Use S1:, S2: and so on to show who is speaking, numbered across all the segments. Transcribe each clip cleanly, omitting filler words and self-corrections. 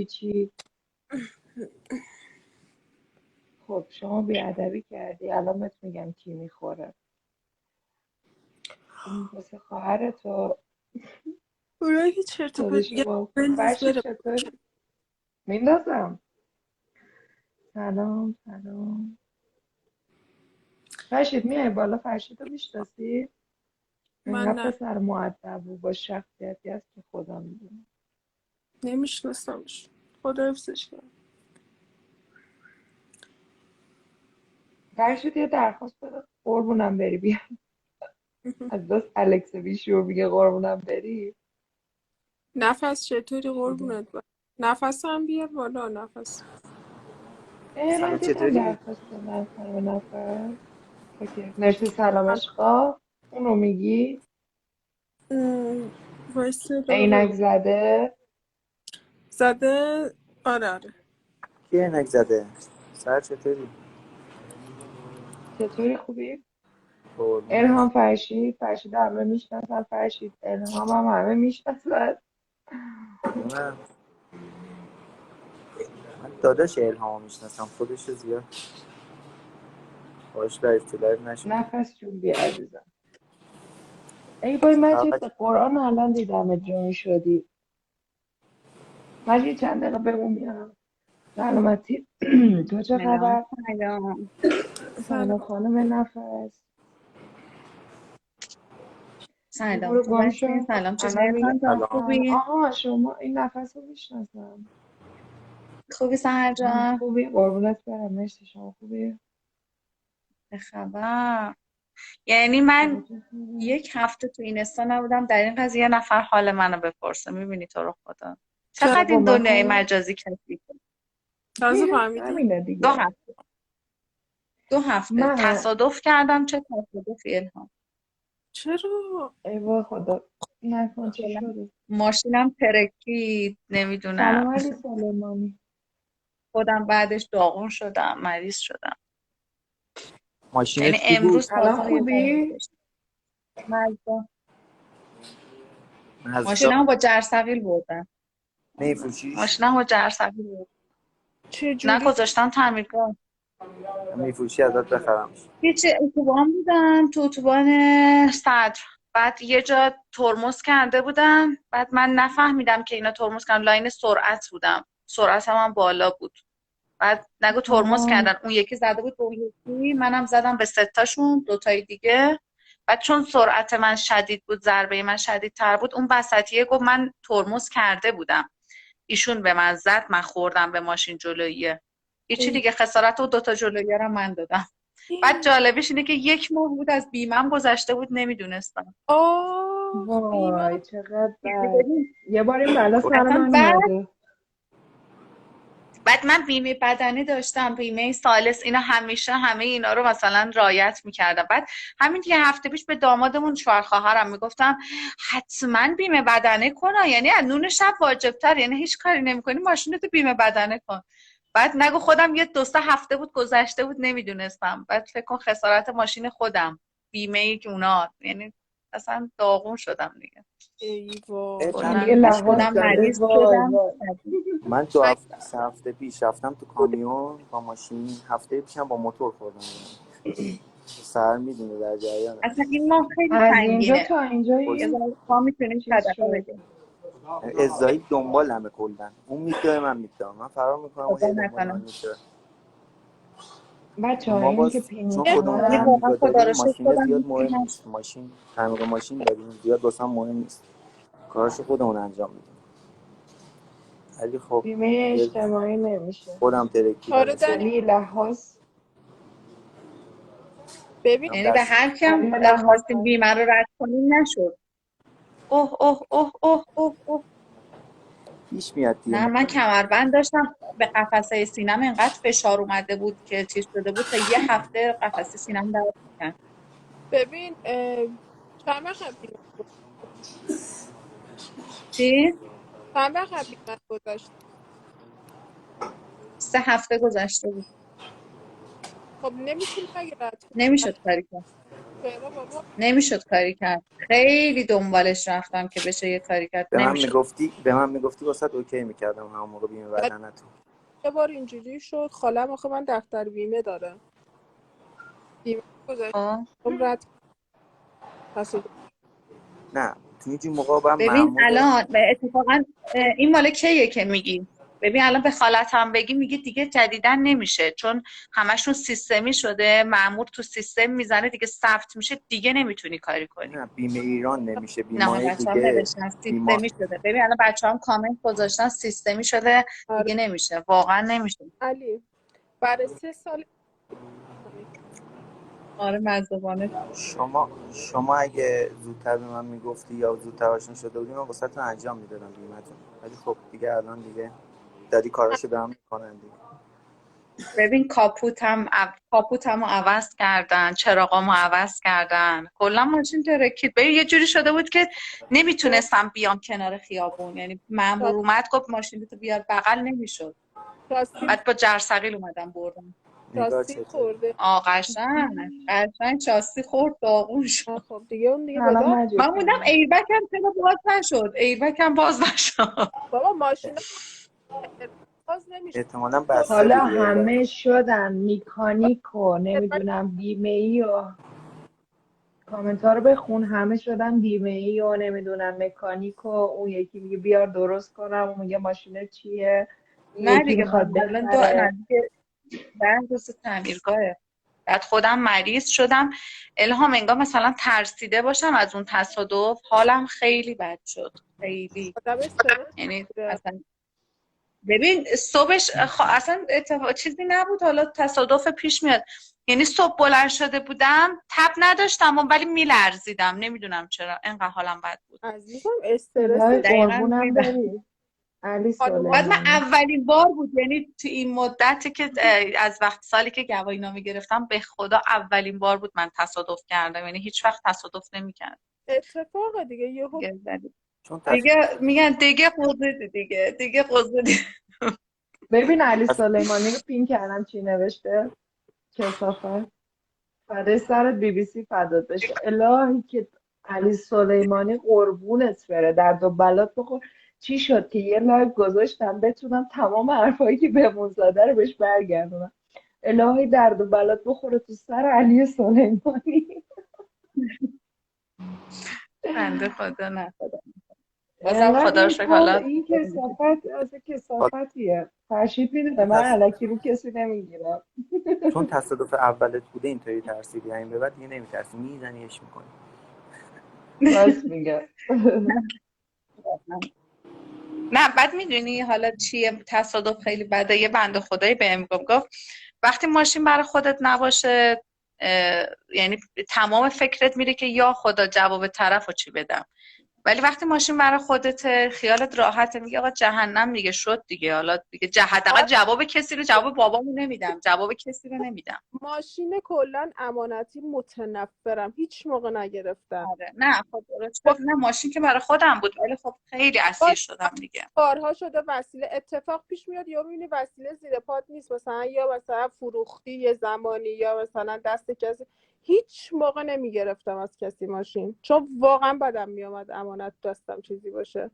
S1: چی؟ خب شما بیادبی کردی، الان بهت میگم کی میخوره. اون واسه خواهر تو
S2: اونایی که چرت و پرت
S1: خودشو
S2: میگن
S1: با
S2: بنداز
S1: فرشید
S2: بره.
S1: چطوری؟ میندازم. سلام سلام. فرشید میای بالا، فرشید رو میشناسی؟
S2: من
S1: اینقدر
S2: نه
S1: پسر مؤدب و با شخصیتی هست که خدا میدونه.
S2: نمیشناسمش. خدا حفظش کنه.
S1: فرشید یه درخواست بده قربونم بری بیا. از بس الکس بیشور میگه قربونم بری.
S2: نفس چطوری
S1: بگو.
S2: قربونت برم؟ نفس هم بیار بالا. نفس
S1: من
S3: سلام
S1: دیدم
S3: چطوری؟
S1: درخواست دادن خانم نفر. اوکی مرسی سلام عشقا. اونو میگی؟
S2: وایسا
S1: عینک
S2: بگو.
S1: زده.
S2: زده. آره آره.
S3: کی عینک زده؟ سر چطوری؟
S1: چطوری خوبی؟
S3: قربونت.
S1: الهام فرشید، فرشید همه میشناسن، فرشید الهام هم همه میشناسن.
S3: من داداش الهامو میشناسم، خودشو زیاد باهاش در ارتباط نشدم.
S1: نفس جون بی عزیزم. ای بای مجید، به
S3: فقط
S1: قرآن الان دیدم جون شدی. مجید چند دقیقه بمون میارم. سلامتی. تو چه
S4: سلام
S1: خبر؟
S4: سلام.
S1: سلام
S2: سلام.
S1: خانم نفس.
S4: سلام
S1: برو
S4: خوب
S1: گم
S4: هستین؟
S1: شو.
S4: سلام چطوری
S1: الان میگه
S4: ارفان جان
S3: سلام.
S4: خوبی؟
S1: آها شما این نفس رو میشناسم.
S4: خوبی سهر جان؟
S1: خوبی قربونت برم مرسی. شما خوبی؟
S4: به خبر. یعنی من
S1: خدا چه خبر؟
S4: یک هفته تو اینستا نبودم در این قضیه نفر حال منو بپرسه. میبینی تو رو خدا
S2: چرا
S4: چقدر
S1: بابا
S4: این
S1: من
S4: دنیای
S1: حالم
S4: مجازی کثیفه.
S2: تازه فهمیدی؟
S1: همینه
S4: دو
S1: دیگه.
S4: هفته دو هفته
S1: من
S4: تصادف کردم. چه تصادفی الهام.
S2: چرا؟
S1: ای وای خدا نکن چی
S4: مثلا
S1: شده.
S4: ماشینم ترکید نمیدونم.
S1: سلام علی سلیمانی.
S4: خودم بعدش داغون شدم مریض شدم. یعنی
S3: ماشینت کی بود؟
S4: امروز
S1: الان
S4: تازه یه ذره
S1: خوبی؟
S4: داشتم.
S3: مزدا
S4: ماشینمو با جرثقیل بردن.
S3: میفروشیش؟
S4: ماشینمو با جرثقیل بردن.
S2: چه
S4: نه
S2: جوری؟
S4: گذاشتم تعمیرگاه.
S3: میفروشی ازت بخرمش.
S4: هیچ اتوبان بودم تو اتوبان صدر. بعد یه جا ترمز کرده بودم. بعد من نفهمیدم که اینا ترمز کردن. لاین سرعت بودم. سرعتم هم بالا بود. بعد نگو ترمز
S1: آها.
S4: کردن. اون یکی زده بود به اون یکی. منم زدم به ستاشون دوتای دیگه. بعد چون سرعت من شدید بود ضربه من شدیدتر بود اون وسطیه گفت من ترمز کرده بودم. ایشون به من زد من خوردم به ماشین جلوییه. هیچی
S2: ای.
S4: دیگه خسارت و دوتا جلوییه رو من دادم. بعد جالبش اینه که 1 ماه بود از بیمم گذشته بود نمیدونستم.
S2: بیمه.
S1: وای چقدر بد. یه بار این بلا
S3: خود
S1: سر
S4: اصلا
S1: من
S4: بعد
S1: اومده.
S4: من بیمه بدنی داشتم بیمه سالس اینا همیشه همه اینا رو مثلا رعایت میکردم. بعد همین یه هفته پیش به دامادمون شوهر خواهرم میگفتم حتما بیمه بدنه کن یعنی از نون شب واجبتر یعنی هیچ کاری نمیکنی ماشینتو بیمه بدنه کن. بعد نگو خودم یه 2 3 هفته بود گذشته بود نمیدونستم. بعد فکر کن خسارت ماشین خودم بیمه ای که اونا یعنی اصلا داغون شدم دیگه.
S2: ای وای.
S1: من
S3: چند
S1: دیگه
S4: کلا
S1: لحاظ
S3: چند
S4: خودم
S1: ای
S4: مریض
S1: وای
S4: شدم.
S1: وای.
S3: من تو
S2: اگه
S3: سه هفته پیش رفتم تو کامیون با ماشین، هفته پیشم با موتور خوردم. سر میدونه در جریانم.
S4: اصلا این ماه خیلی
S1: از اینجا
S4: سنگینه.
S1: تا
S4: یه
S1: اینجایی
S4: ذره پا میتونیم
S1: چیز
S4: صدقه
S1: شد.
S4: بدیم.
S3: ازایی دنبالمه کلا، اون میدوه من میدوم، من فرار میکنم و
S4: خدا
S3: هی دنبال من
S4: نکنه.
S3: میشه.
S1: بچه ها
S3: ما
S1: اینی که
S3: باز
S1: پین
S3: چون خودمون
S4: ولی
S1: میکنم.
S4: واقعا
S3: تعمیرگاه
S4: خدا
S3: داریم
S4: رو شکر
S3: ماشین
S4: خودم
S3: زیاد
S4: هیچی
S3: مهم
S4: نشد.
S3: نیست، ماشین تعمیرگاه ماشین داریم زیاد واسه مهم نیست، کاراشو خودمون انجام میدیم. ولی خب
S1: بیمه
S3: یه
S1: اجتماعی نمیشه.
S3: خودم ترکیدم
S2: آره
S3: یه سری.
S2: دنی.
S1: علی لحاظ.
S2: ببین
S3: هم
S4: یعنی به
S3: دست
S4: هر کم
S1: علی لحاظ
S4: خواستیم
S1: هست.
S4: بیمه رو رد کنیم نشد. اوه اوه اوه اوه اوه اوه.
S3: پیش میاد دیگه.
S4: نه من کمربند داشتم به قفسه سینم انقدر فشار اومده بود که چیز شده بود تا یه هفته قفسه سینم درد می‌کرد.
S2: ببین چند وقت بیمه
S4: چی؟
S2: چند وقت بیمه گذاشت؟
S4: 3 هفته گذشته بود.
S2: خب نمیتونی مگه رد کنی؟
S4: نمیشد کاری کرد.
S2: چرا بابا؟
S4: نمیشد کاری کرد. خیلی دنبالش رفتم که بشه یه کاری کرد،
S3: به من
S4: نمیشد.
S3: میگفتی واسه اوکی میکردم همون موقع بیمه
S2: بعد
S3: بدنتون.
S2: یه بار اینجوری شد خالم آخه من دفتر بیمه داره، بیمه گذاشتم
S4: خب
S2: رد تصادف.
S3: نه تو اینجور موقع با
S4: ببین
S3: مأمور.
S4: الان اتفاقا این مال کیه که میگی؟ ببین الان به خالتم بگی میگی دیگه جدیدن نمیشه، چون همشون سیستمی شده، مأمور تو سیستم میزنه دیگه، ثبت میشه دیگه، نمیتونی کاری کنی.
S3: نه بیمه ایران نمیشه،
S4: نه
S3: بیمه
S4: بچه هم
S3: دیگه
S4: نوشتن
S3: بیمه.
S4: سیستمی شده. ببین الان بچه هم کامنت گذاشتن سیستمی شده
S2: آره
S4: دیگه، نمیشه، واقعا نمیشه.
S2: علی برای 3 سال کنی.
S4: آره مزدوانه.
S3: شما اگه زودتر به من میگفتی یا زودتر آشنا شده بودی من واسهتون انجام میدادم بیمه‌تون، ولی خب دیگه الان دیگه داری کاراشو دارم میکنن دیگه.
S4: ببین کاپوتمو عوض کردن، چراغامو عوض کردن، کلا ماشین ترکید. ببین یه جوری شده بود که نمیتونستم بیام کنار خیابون، یعنی مأمور اومد گفت ماشینتو بیار بغل، نمیشد.
S2: شاسی
S4: بعد با جرثقیل اومدم بردم.
S3: نگاه
S2: شاسی
S3: چطوری؟
S2: خورده.
S4: قشنگ شاسی خورد، داغون شد.
S2: خب دیگه اون دیگه
S1: سلام
S2: بدار.
S4: من
S1: مجید
S4: موندم ایربکم چرا باز نشد.
S2: بابا ماشینا باز نمیشه.
S3: احتمالاً
S2: خود
S3: بسته
S1: حالا
S3: بود یه
S1: همه
S3: بار.
S1: شدن میکانیک و نمیدونم بیمه ای و کامنت ها رو بخون، همه شدن بیمه ای و نمیدونم مکانیک و اون یکی میگه بیار درست کنم، اون میگه ماشین چیه، اون
S4: نه
S1: یکی
S4: دیگه
S1: میخواد
S4: الان
S1: بخره.
S4: نه دیگه، 10 روز تعمیرگاهه. بعد خودم مریض شدم، الهام انگار مثلا ترسیده باشم از اون تصادف، حالم خیلی بد شد، خیلی.
S2: آدم استرس
S4: یعنی
S2: میگیره.
S4: اصلا ببین صبحش اصلا چیزی نبود، حالا تصادف پیش میاد. یعنی صبح بلند شده بودم تب نداشتم ولی میلرزیدم، نمیدونم چرا انقدر حالم بد بود.
S2: عزیزم استرس
S1: الهی
S4: دقیقا
S1: قربونم بری علی
S2: خانوما
S4: بعد من
S1: سلیمانی.
S4: اولین بار بود، یعنی تو این مدتی که از سالی که گواهی نامه گرفتم به خدا اولین بار بود من تصادف کردم، یعنی هیچ وقت تصادف نمی‌کردم.
S2: اتفاق دیگه یهو
S3: چون
S4: دیگه میگن دیگه قضیدی، دیگه قضیدی.
S1: ببین علی سلیمانی رو پین کردم چی نوشته، کثافت فدای سرت بی بی سی فدات بشه الهی که علی سلیمانی قربونت بره درد و بلات بخور. چی شد که یه لایو گذاشتم بتونم تمام حرفایی که بهمون زده رو بهش برگردونم. الهی درد و بلات بخوره تو سر علی سلیمانی.
S4: بنده خدا نه خدا. بازم
S1: انقدر
S4: خدا رو
S1: این
S4: شکر
S1: پر
S4: حالا
S1: این کثافت از کثافتیه ترشید میده من علکی رو کسی نمیگیرم.
S3: چون تصادف اولت بوده اینطوری ترسیدی، همین به بعد دیگه نمیترسی، میزنیش میکنی.
S1: راست میگه.
S4: نه بعد میدونی حالا چیه تصادف خیلی بده. یه بنده خدایی بهم گفت وقتی ماشین برای خودت نباشه یعنی تمام فکرت میره که یا خدا جواب طرفو چی بدم، ولی وقتی ماشین برای خودت خیالت راحته، میگه آقا جهنم دیگه شد دیگه، حالا دیگه حداقل جواب کسی رو، جواب بابامو نمیدم، جواب کسی رو نمیدم.
S2: ماشین کلا امانتی متنفرم، هیچ موقع نگرفتم.
S4: آره نه خب نه ماشین که برای خودم بود، ولی خب خیلی اسیر
S2: باز
S4: شدم دیگه.
S2: بارها شده وسیله اتفاق پیش میاد یا میبینی وسیله زیر پات نیست، مثلا یا مثلا فروختی یه زمانی یا مثلا دست کسی، هیچ موقع نمیگرفتم از کسی ماشین، چون واقعا بدم میامد امانت دستم چیزی باشه.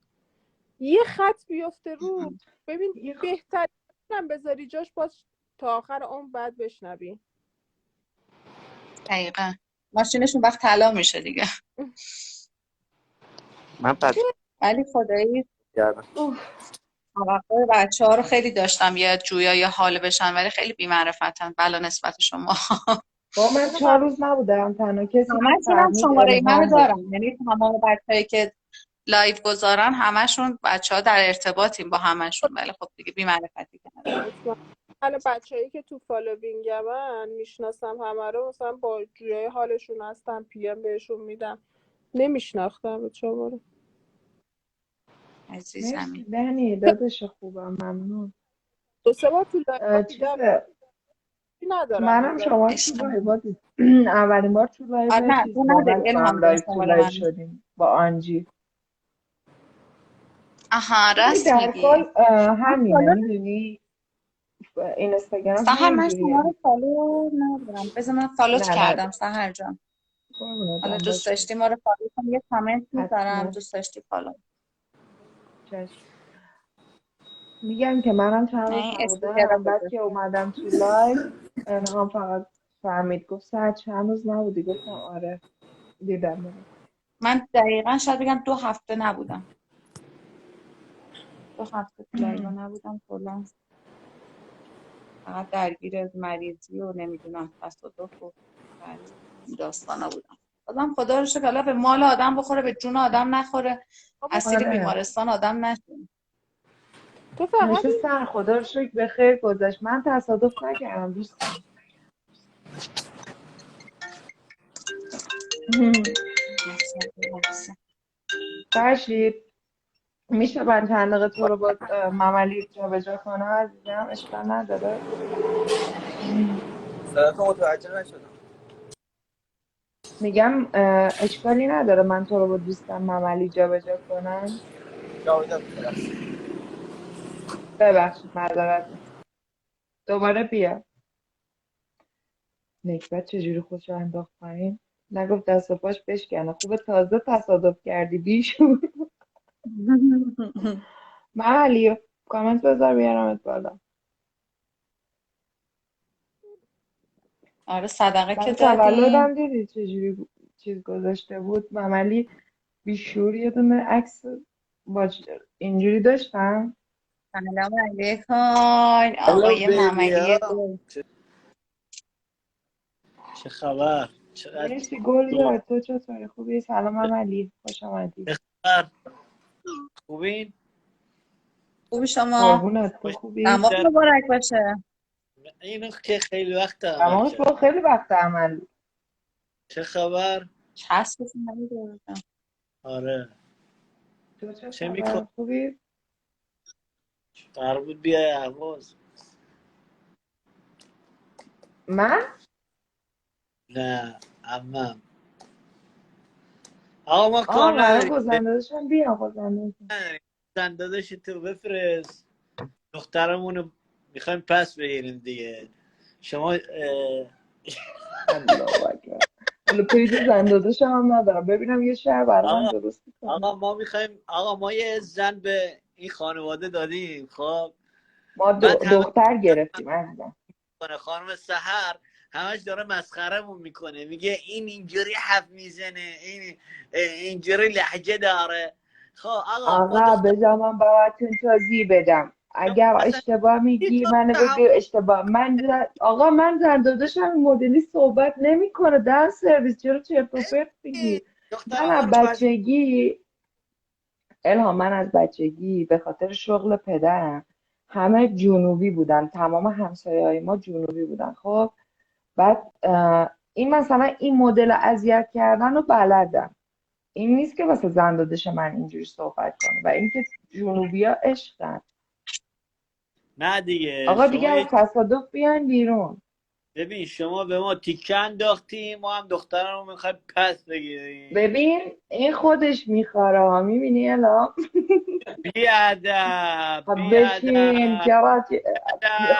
S2: یه خط بیفته رو ببین بهترینم بذاری جاش، باز تا آخر اون بعد بشنوی.
S4: دقیقا ماشینشون وقت طلا میشه دیگه.
S3: من پد
S4: ولی خدایی
S3: کردم.
S4: توقع بچه ها رو خیلی داشتم یه جویا یه حال بشن، ولی خیلی بی‌معرفتن بلا نسبت شما.
S1: با من 4 روز نبودم، تنها کسی که
S4: همشون هم
S1: فهمید
S4: شماره منو
S1: الهام بود.
S4: دارم، یعنی تمام بچه‌ای که لایو گذارن همشون بچه‌ها در ارتباطیم با همشون، ولی خب دیگه بی‌معرفتی کردن.
S2: مطمئن بچه‌ای که تو فالوینگمن میشناسم همه رو، مثلا با جویای حالشون هستم پی ام بهشون میدم. نمیشناختم شما رو.
S1: مرسی
S4: عزیزمی.
S1: دنی داداش خوبم ممنون.
S2: 2 3 بار تو لایو
S1: چیز
S2: دیدم، ندارم
S1: منم
S2: ازش.
S1: شما تو
S4: عشق من.
S1: لایو دید. اولین بار تو لایو
S4: نه
S1: چیز
S4: تو
S1: با
S4: نداری
S1: بچه هم
S4: الهام جان
S1: لایو تو
S4: شماره
S1: لایو
S4: من.
S1: شدیم با آنجی.
S4: آها
S1: ولی
S4: راست
S1: در
S4: میگی.
S1: کل همینه میدونی اینستاگرام
S4: سهر من شما
S1: همینجوریه.
S4: رو فالو ندارم، بذار من فالوت
S1: نه
S4: کردم
S1: نداره.
S4: سهر جان.
S1: قربونت
S4: حالا
S1: برم،
S4: دوست
S1: باشه.
S4: داشتی ما رو فالو کن، یه کامنت میذارم،
S1: حتما.
S4: دوست داشتی فالو.
S1: چشم. میگم که منم چند
S4: نه
S1: روز
S4: این استیکر رو
S1: نبودم، بعد که
S4: گذاشتم.
S1: اومدم تو لایف الهام فقط فهمید، گفت ساعت چند روز نبودی؟ گفتم آره دیدم.
S4: من دقیقا شاید بگم 2 هفته نبودم، 2 هفته تو لایو نبودم کلا، فقط درگیر مریضی و نمیدونم تصادف و بعد این داستانا بودم. بازم خدا رو شکر حالا به مال آدم بخوره به جون آدم نخوره، اسیر
S1: آره
S4: بیمارستان آدم نشه.
S2: تو فقط این
S1: نشستن، خدا رو شکر به خیر گذشت. من تصادف نکردم دوستان. فرشید میشه من چند دقیقه تو رو با مملی جابجا کنم عزیزم؟ اشکال نداره.
S3: صداتو متوجه نشدم.
S1: میگم اشکالی نداره من تو رو با دوستم مملی جابجا کنم؟
S3: جابجا می‌کنم.
S1: ببخشید معذرت میخوام. دوباره بیا. نکبت چجوری خودشو انداخت پایین؟ نگفت دست و پاش بشکنه. خوبه تازه تصادف کردی بیشون. مملی کامنت بذار بیارمت بالا.
S4: آره صدقه که
S1: برای
S4: دادیم.
S1: تولدم دیدی چجوری چیز گذاشته بود مملی؟ بیشور یه دونه عکس با اینجوری داشتم.
S4: سلام علیکم
S5: هلو
S4: آقای
S5: بیبی
S4: مملی
S5: ها،
S4: گل.
S5: چه خبر؟ چقدر
S1: مرسی گل جا، تو چطوری؟ خوبی؟ سلام مملی، خوش آمدی.
S5: چه خبر؟ خوبین؟
S4: خوبی شما؟
S1: قربونت، تو
S5: خوش
S1: خوبی؟
S4: دماغ
S5: در
S4: مبارک باشه.
S5: اینو که خیلی وقت عمل
S1: دماغش با
S5: کرد.
S1: خیلی وقت عمل.
S5: چه خبر؟
S4: چسبش ندیده.
S1: تو
S5: آره.
S1: چه
S5: چه میکن؟
S1: خبر؟ خوبی؟
S5: قرار بود بیای اهواز.
S1: من؟
S5: نه عمم. آقا ما کار
S1: قرار
S5: نداریم.
S1: گذنده داشتم، بیا گذنده.
S5: زن داداش تو بفرست. دخترمونو میخوایم پس بگیریم دیگه. شما
S1: الله اکبر. حالا پیج زنداداشم هم ندارم، ببینم یه شهر برای من
S5: آقا
S1: درست کنه.
S5: ما یه زن به این خانواده دادیم. خب
S1: ما
S5: بعد همه
S1: دختر گرفتیم عزیزم.
S5: کنه خانم سحر همش داره مسخرمون میکنه، میگه این اینجوری حرف میزنه، این اینجوری لهجه داره. خب آقا ما
S1: آقا
S5: دختر
S1: بذار من براتون توضیح بدم. اگر
S5: اصلا
S1: اشتباه
S5: هیچ
S1: میگی
S5: وقت
S1: منو بگو
S5: تحمل
S1: اشتباه. آقا من زن داداشم این مدلی صحبت نمیکنه. در سرویس چرا چرت و پرت میگی؟
S5: دختر
S1: من
S5: ما
S1: از
S5: رو پس.
S1: بچگی الهام، من از بچگی به خاطر شغل پدرم همه جنوبی بودن، تمام همسایه‌های ما جنوبی بودن. خب بعد این مثلا این مدل اذیت کردن رو بلدم. این نیست که واسه زن داداش من اینجوری صحبت کنه. و اینکه جنوبیا عشقن.
S5: نه دیگه
S1: آقا دیگه
S5: شما
S1: از
S5: یه
S1: تصادف بیاین بیرون.
S5: ببین، شما به ما تیکه انداختی، ما هم دخترمو میخوایم پس بگیریم.
S1: ببین این خودش میخواره ها، میبینی الا؟
S5: بیادب
S1: خب بشین
S5: بیادب
S1: جواد.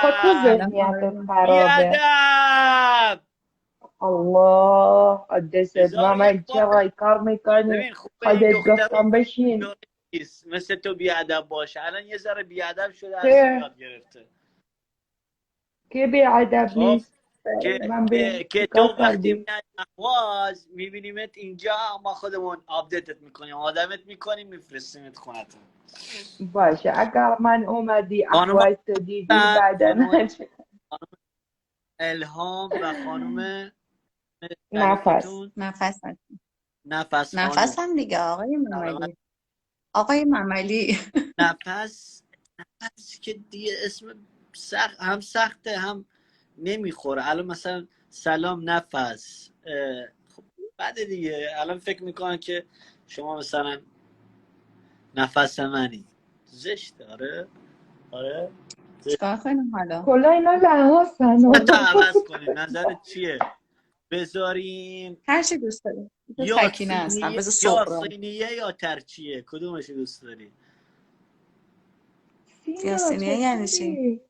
S1: خب تو
S4: سلام
S5: بیادب
S1: ذهنیتت
S4: آقای
S1: خرابه.
S5: بیادب.
S1: الله قدست
S5: هزار یک
S1: محمد
S5: بار
S1: چقدر کار میکنی؟
S5: ببین خوبه این
S1: خودت
S5: دختر
S1: گفتم بشین.
S5: نیست مثل تو بیادب باشه. الان یه ذره بیادب شده، از تو
S1: که
S5: یاد گرفته.
S1: که بیادب
S5: خب
S1: نیست. من به
S5: که تو
S1: چیکار
S5: وقتی
S1: کردی؟
S5: میای اهواز میبینیمت اینجا، ما خودمون آپدیتت میکنیم، آدمت میکنیم، میفرستیمت خونتون.
S1: باشه اگر من اومدی
S5: خانم
S1: احواز تو دیدی بعدا
S5: خانم الهام و خانم
S1: نفس.
S5: شریفتون
S4: نفس
S5: نفس
S4: نفس
S5: خانم.
S4: هم دیگه آقای
S5: سلامت.
S4: مملی. آقای مملی
S5: نفس که دیگه اسم سخته هم نمیخوره. الان مثلا سلام نفس. خب بعد دیگه الان فکر میکنن که شما مثلا نفس منی. زشته. آره آره زشته.
S4: چیکار کنیم حالا؟
S1: کلا اینا لحاسن
S5: حتی عوض کنیم. نظرت چیه؟ بذاریم
S4: هر چی دوست داری. تو
S5: یا
S4: سکینه هستم
S5: صینیه
S4: بذار
S5: یا
S4: سغرا.
S5: صینیه یا ترچیه، کدومش دوست داری؟
S1: سینا
S4: یاسینیه یعنی چی؟
S1: چطوری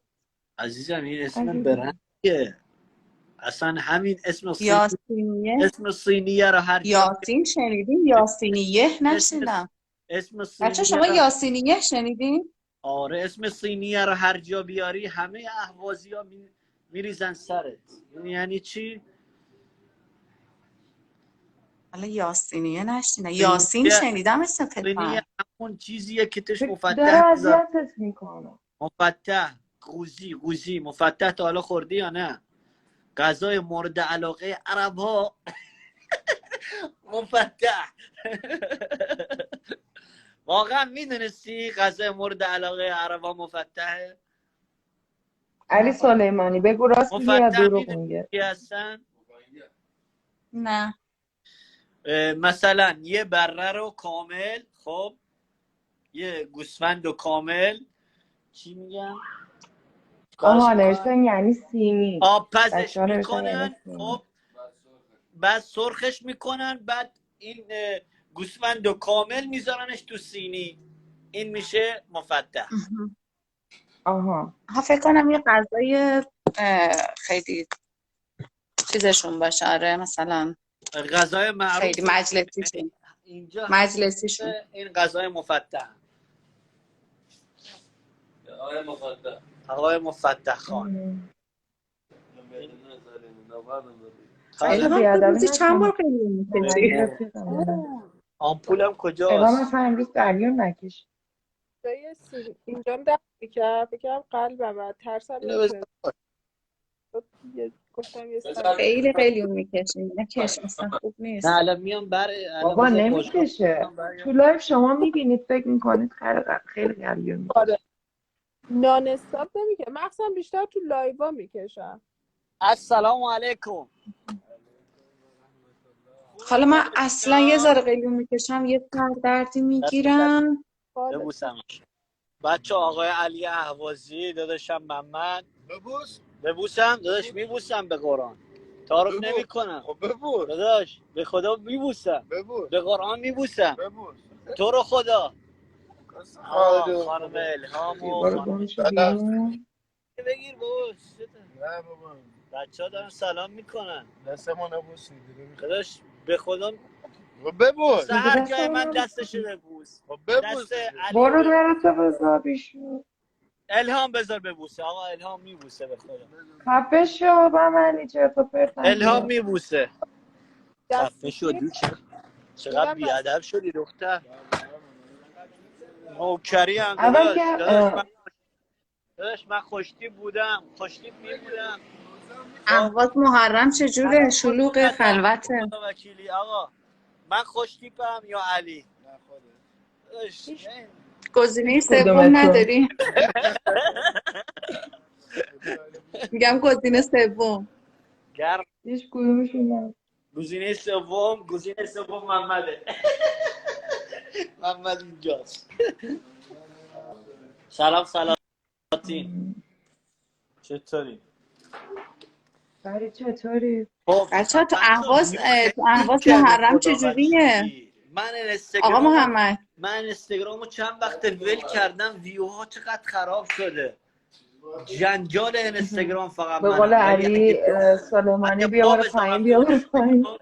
S5: عزیزم این اسم
S1: عزیزم؟
S5: برندیه. اصلا همین
S4: یاسینیه
S5: اسم صینیه رو هر جا
S4: یاسین شنیدین؟ یاسینیه
S5: اسم
S4: نشنیدم.
S5: اسم
S4: بچه
S5: صینیه
S4: شما
S5: رو
S4: یاسینیه شنیدین؟
S5: آره اسم صینیه رو هر جا بیاری همه اهوازی ها میریزن سرت. یعنی چی؟
S4: حالا یاسینیه نشنیدم. یاسین
S5: صینیه
S4: شنیدم اسم
S5: صینیه
S4: پسر.
S5: همون چیزیه که توش
S1: داره
S5: مفتح میذارن.
S1: اذیتت میکنه.
S5: مفتح قوزی مفتح تا حالا خوردی یا نه؟ غذای مورد علاقه عرب ها مفتح. واقعا میدونستی غذای مورد علاقه عرب ها مفتحه؟
S1: علی سلیمانی بگو راست میگه یا
S5: مفتح
S1: دروغ
S5: میدونی
S1: میگه؟
S5: چی هستن؟
S4: نه.
S5: مثلا یه بره رو کامل، خب یه گوسفند رو کامل چی میگم؟ کارش
S1: آها
S5: میکنن
S1: نوشتن یعنی سیمی.
S5: آبپزش
S1: بچه ها نوشتن یعنی
S5: میکنن،
S1: سیمی.
S5: خب بعد سرخش میکنن، بعد این گوسفند رو کامل میذارنش تو سینی، این میشه مفتح.
S1: آها
S4: ها فکر کنم یه غذای خیلی چیزشون باشه. آره مثلا
S5: غذای معروف
S4: خیلی مجلسیشون.
S5: اینجا
S4: مجلسیشون.
S5: این غذای مفتح. آقای مفتح خان.
S1: بچه
S4: الهام تو
S1: بیادبی
S4: روزی چند بار
S1: نکنید.
S4: خیلی
S1: علی
S4: میکشی؟
S1: رفیقمونه.
S5: آمپولم
S1: الهام
S5: کجاست؟
S1: اصلا امروز درگیر نکش.
S2: اینجا دست میکرد بگم قلبم ترسم
S5: اینو بزن.
S2: نمیتونه گفتم یه سر
S4: خیلی خیلی میکشی. نکش اصلا خوب
S5: نه
S4: نیست.
S5: الان میام الان
S1: بابا
S5: بذار باشگاه
S1: نمیکشه. تو
S5: برگردم.
S1: لایف شما میبینید فکر میکنید خیلی درگیر میکشه.
S2: آره نان استاپ نمیکشه، مخصوصا بیشتر تو لایوا میکشم.
S5: السلام علیکم.
S4: حالا من اصلا یه ذره قلیون میکشم یه سردردی میگیرم.
S5: ببوسمش. بچه آقای علی اهوازی، داداشم محمد. ببوسم داداش، میبوسم به قرآن. تعارف نمی کنم. خب ببوس داداش، به خدا میبوسم. به قرآن میبوسم. تو رو خدا. خانم الهام و
S1: دیوار
S5: خانم
S1: گمشو بیرون.
S5: بگیر بابا. نه بابا بچه ها دارن سلام میکنن. دستمو نبوسید داداش، به خدا ببوس.
S1: میگه
S5: سهر
S1: دست
S5: جای من
S1: اون
S5: دستشو ببوس. دست علی رو
S1: برو
S5: ببوس.
S1: درتو بذار بیشون.
S5: الهام بذار ببوسه. آقا الهام میبوسه به خدا.
S1: خفه شو با منی چرت و پرت
S5: الهام
S1: نگو.
S5: میبوسه. خفه
S2: دستشویی
S5: شدی چقدر
S2: میرم
S5: بیادب شدی دختر. نوکری هم
S1: اول
S5: داداش.
S1: که
S5: داداش من خوشتیپ بودم، خوشتیپ میبودم.
S4: اهواز محرم چجوره؟
S5: الان خودتون
S4: شلوغ
S5: نظر بدید
S4: خلوته.
S5: خدا وکیلی. آقا من خوشتیپم یا علی؟ داداش،
S2: هیچ
S4: گزینه
S1: هیچ
S4: سوم
S1: کدومتون.
S4: نداری؟ میگم گزینه سوم.
S5: گرم.
S1: هیچ کدومشون نه.
S5: گزینه سوم محمده. محمد اینجاست. سلام سلاطین، چطوری؟
S1: فرید چطوری؟
S5: خب
S4: بچه ها تو
S5: بچه
S4: اهواز
S5: ویو خیلی کمه
S4: محرم
S5: خدا
S4: چجوریه؟
S5: وکیلی. من
S4: آقا محمد
S5: اینستاگرامو چند وقت ول کردم، ویوها چقدر خراب شده. جنجال اینستاگرام فقط
S1: به قول
S5: منم، ولی
S1: علی سلیمانی
S5: اگه
S1: بیا
S5: پا
S1: برو پایین
S5: بذارم
S1: بیا
S5: تو
S1: برو پایین.
S5: اینستاگرام.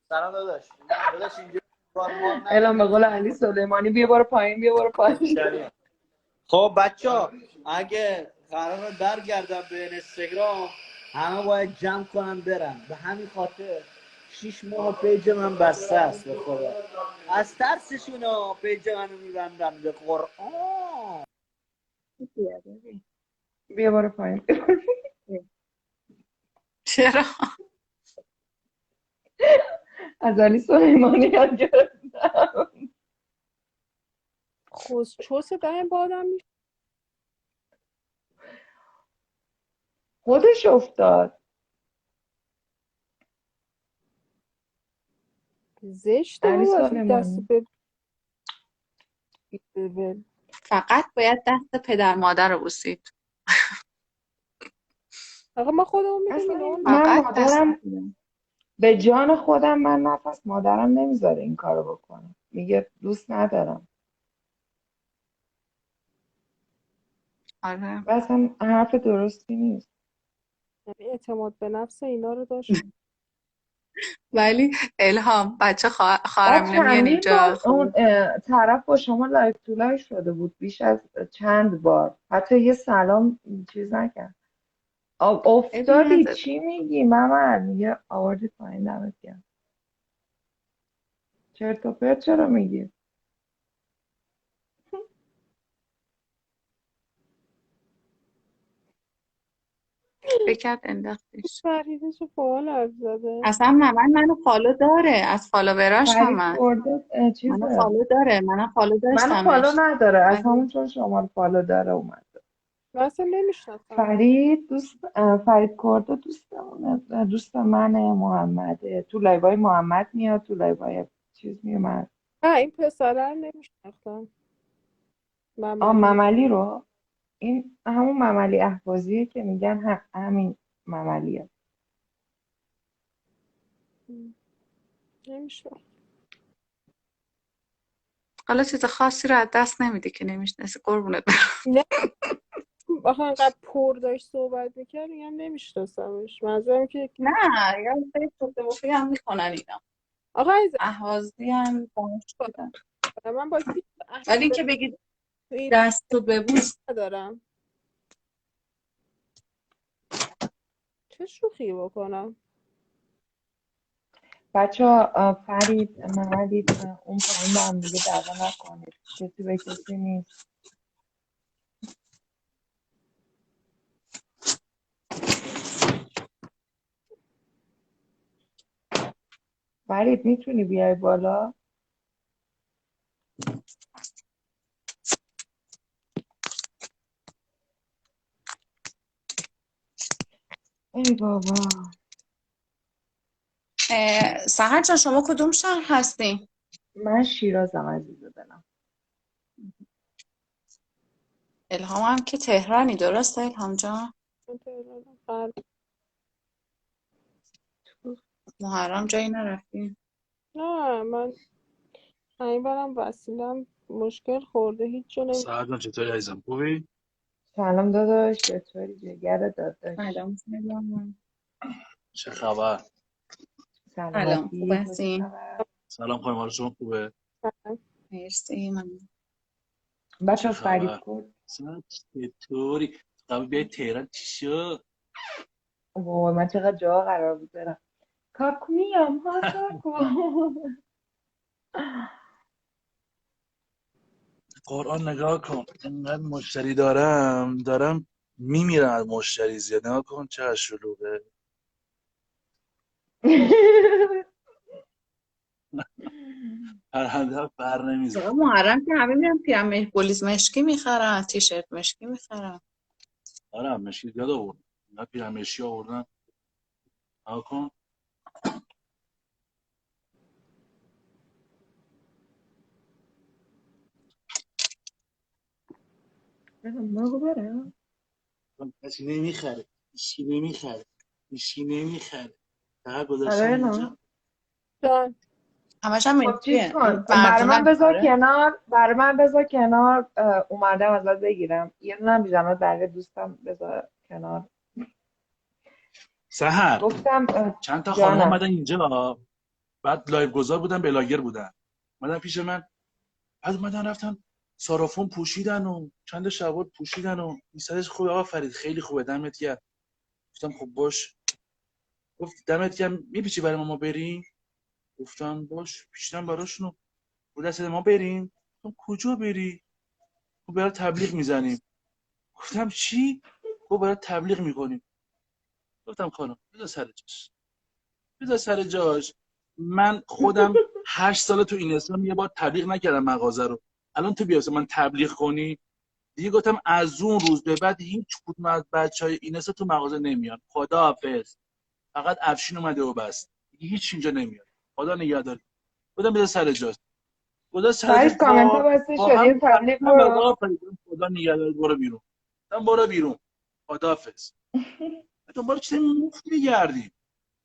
S5: سلام داداش اینجا کار مار
S1: الان به
S5: نداری؟
S1: قول علی سلیمانی بیا برو پایین بیا برو پایین.
S5: خب بچه ها، اگه قرار برگردم به اینستاگرام همه باید جمع کنم برم. به همین خاطر 6 ماه پیج من بسته است. به خدا از ترسشون پیج منو میبندم به قرآن.
S1: بیا برو پایین.
S4: چرا؟
S1: از علی سلیمانی یاد گرفتم.
S2: چوس دهن بادم
S1: خودش افتاد.
S2: زشته
S1: علی
S2: او از اون دست
S1: سلیمانی
S2: ببین.
S4: فقط باید دست پدر مادر رو بوسید.
S2: آقا ما خودمون میدونیم
S1: اصلا
S2: اینا
S1: من
S4: فقط دست
S1: مادرم به جان خودم من نفس مادرم نمیذاره این کارو بکنم. میگه دوست ندارم.
S4: آره.
S1: و اصلا حرف درستی نیست.
S2: یعنی اعتماد به نفس اینا رو داشت.
S4: ولی الهام بچه
S1: بعد
S4: خواهرم میان
S1: چندین
S4: اینجا
S1: بار
S4: خب.
S1: اون طرف با شما لایف تو لایف شده بود، بیش از چند بار، حتی یه سلام چیز نکرد.
S4: ابی
S1: افتادی
S4: نداره.
S1: چی میگی ممر؟ میگه آوردی پایین، دمت گرم. چرت و پرت چرا میگی؟
S4: بکرد انداختش.
S2: فریدش فعال حرف زده.
S4: اصلا منو فالو داره، از فالووراش هم
S1: فرید
S4: من.
S1: خورده
S4: منو
S1: چیزه.
S4: فالو داره، منم فالو
S1: منو فالو
S4: داشتمش.
S1: نداره، از همون
S4: ولی
S1: چون شما رو فالو داره اومد.
S2: من اصلا نمیشناسم.
S1: فرید کرده دوستمونه، دوست من محمده. تو لایوای محمد میاد، تو لایوای چیز میومد.
S2: نه این پسره رو نمیشناختم. مملی.
S1: مملی رو، این همون مملی اهوازیه که میگن همین مملیه.
S2: نمیشناختم.
S4: حالا چیز خاصی رو از دست نمیده که نمیشناسی، قربونت برم.
S2: نه آخه انقدر پر داشت صحبت میکرد میگم نمیشناسمش. منظورم که
S4: نه یا فکر هم میکنن اینا،
S2: آقا عزیزم
S4: اهوازی هم باش بدن.
S2: من با کی
S4: ولی
S2: اهمیت
S4: اینکه بگید
S2: تو این
S4: دست و ببوس.
S2: ندارم. چه شوخی بکنم.
S1: بچه ها، فرید مملی اون پایین با هم دیگه دعوا نکنید، کسی به کسی نیست. فرید میتونی بیای بالا؟ ای بابا.
S4: سهر جان شما کدوم شهر هستین؟
S1: من شیرازم عزیز دلم.
S4: الهام هم که تهرانی، درسته الهام جان؟
S2: بله.
S4: محرم جایی نرفتین؟
S2: نه من این برم وسیلم مشکل خورده هیچ جا
S6: سهر جان چطوری عزیزم، خوبی؟
S1: سلام داداش، چطوری جگر داداش؟
S4: سلام.
S6: چه خبر؟
S4: سلام، خوب
S1: سلامتی، تو چه
S4: هستین؟
S1: خبر؟
S6: سلام خانم، حال شما خوبه؟
S2: نمی‌کنم.
S4: مرسی. من
S6: چه
S1: بچه فرید
S6: خبر؟
S1: کرد.
S6: سلام، چطوری؟ قبل بیای تهران چی شد؟
S1: وای من چقدر جا قرار بود برم. کاکو میام ها کاکو.
S6: قرآن نگاه کن، اینقدر مشتری دارم میمیرم از مشتری زیاد. نگاه کن چقدر شلوغه. پرنده ها پر نمیزن.
S4: آقا محرم که همه میرن پیرن بولیز مشکی میخرن، تیشرت مشکی میخرن.
S6: آره مشکل زیاد آوردن، اینا پیرمشی آوردن. نگاه کن.
S1: بگو برم.
S6: کسی نمیخره، هیچکی نمیخره. فقط
S1: آره
S6: گذاشتن
S1: نه.
S6: اینجا.
S2: جان
S4: همش هم
S1: خب چیز
S4: ملیه،
S1: کن، برای من
S4: مردونه.
S1: بذار
S4: آره
S1: کنار، برای من بذار کنار. اومدم ازت بگیرم یه دونه هم بیژن برای دوستم، بذار کنار.
S6: سهر
S1: گفتم
S6: چند تا خانم
S1: جانم.
S6: اومدن اینجا، بعد لایو گذار بودن، بلاگر بودن، اومدن پیش من، بعد اومدن رفتن سارافون پوشیدن و چند شلوار پوشیدن و اینستاش خوبه آقا فرید، خیلی خوبه، دمت گرم. گفتم خب باش. گفت دمت گرم، میپیچی برای ما بریم؟ گفتم باش. پیچیدم براشونو. بود دست ما بریم. گفتم کجا بری؟ گفت برای تبلیغ میزنیم. گفتم چی؟ گفت برای تبلیغ میکنیم. گفتم خانم بذار سر جاش، بذار سر جاش. من خودم 8 ساله تو این اسم یه بار تبلیغ نکردم مغازه رو. الان تو بیا من تبلیغ کنی؟ دیگه گفتم از اون روز به بعد هیچ کدوم از بچهای این اسم تو مغازه نمیان. خداحافظ. فقط افشین اومده و بس. دیگه هیچ اینجا نمیاد. خدا نگهدار. بودم بذار سر جاش. خدا سر جاش
S1: فرید کامنت ها بسته
S6: با
S1: شد، یه
S6: هم
S1: تبلیغ
S6: خندیدم. بعد
S1: برو.
S6: آقا فرید خدا نگهدار، برو بیرون. گفتم برو بیرون. خداحافظ. دنبال چیز مفت میگردی؟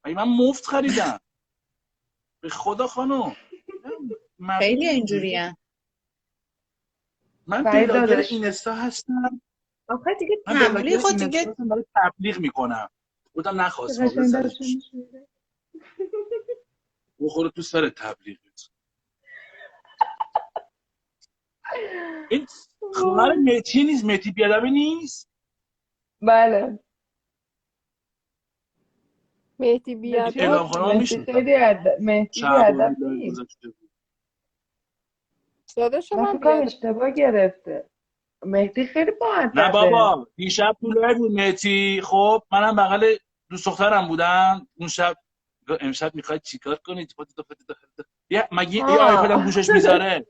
S6: مگه من مفت خریدم؟ به خدا خانم، مردم
S4: خیلی
S6: چه اینجوریه.
S4: اینجوریه.
S6: من
S1: فرید
S6: بلاگر
S1: داداش،
S6: اینستا هستم.
S4: آخه دیگه
S6: من
S4: تبلیغ
S6: بلاگر
S4: و
S6: اینستا
S4: دیگه
S6: هستم، برای تبلیغ میکنم. گفتم نخواست
S1: چه
S6: حافظ
S1: قشنگ
S6: سرش
S1: داشتم می‌شنیدم.
S6: بخوره تو سر تبلیغت. این خواهر مهدی نیست؟ مهدی بیادبی نیست؟
S1: بله
S2: مهدی
S6: این
S2: بیادب
S6: اعلام
S1: چرا
S6: خانم
S1: مهدی
S6: میشناسم،
S1: خیلی مهدی
S6: شعبانی
S1: بیادب
S6: لایو
S1: نیست.
S6: گذاشته بود.
S2: داداش
S1: من
S2: من
S1: فکر کنم
S2: بیادب.
S1: اشتباه گرفته. مهدی خیلی
S6: نه
S1: مؤدبه.
S6: بابا دیشب تو لایو بود مهدی. خب منم بغل دوست دخترم بودم اون شب. امشب میخواید چیکار کنید؟ مگه یه آیپد هم
S1: ها
S6: گوشش میذاره؟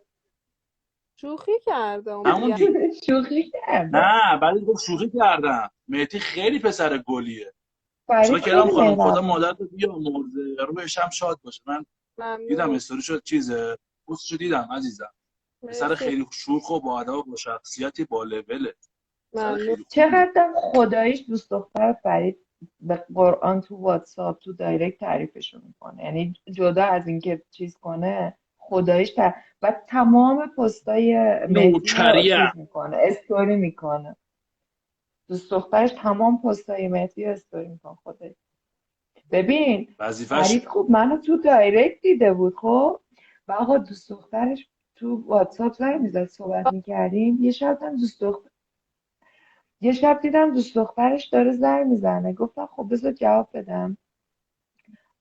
S2: شوخی کرده اون
S6: همون
S2: بیادب.
S6: دی.
S1: شوخی کرده.
S6: نه بعد گفت شوخی کردم. مهدی خیلی پسر گلیه.
S1: فرید
S6: چرا کردم
S1: خیلی
S6: خانم خدا
S1: مهربون.
S6: مادرت رو بیامرزه، روحش هم شاد باشه. من دیدم
S2: ممنون.
S6: استوری شد چیزه پستشو دیدم عزیزم. پسر
S2: مرسی.
S6: خیلی شوخ و با ادب و با شخصیتی با لوله. پسر
S2: ممنون.
S6: خیلی خوبیه.
S1: چقدر خداییش دوست دختر فرید به قرآن تو واتساپ تو دایرکت تعریفشون میکنه، یعنی جدا از اینکه چیز کنه خداییش و تمام پستای مهدی رو
S6: نوکریه.
S1: چیز میکنه، استوری میکنه. دوست دخترش تمام پستای مهدی رو استوری میکنه. خداییش ببین
S6: وظیفش.
S1: فرید خوب منو تو دایرکت دیده بود خب، و آقا دوست دخترش تو واتساپ زنگ میزد صحبت میکردیم. یه شب دیدم دوست دخترش داره زنگ میزنه، گفتم خب بذار جواب بدم.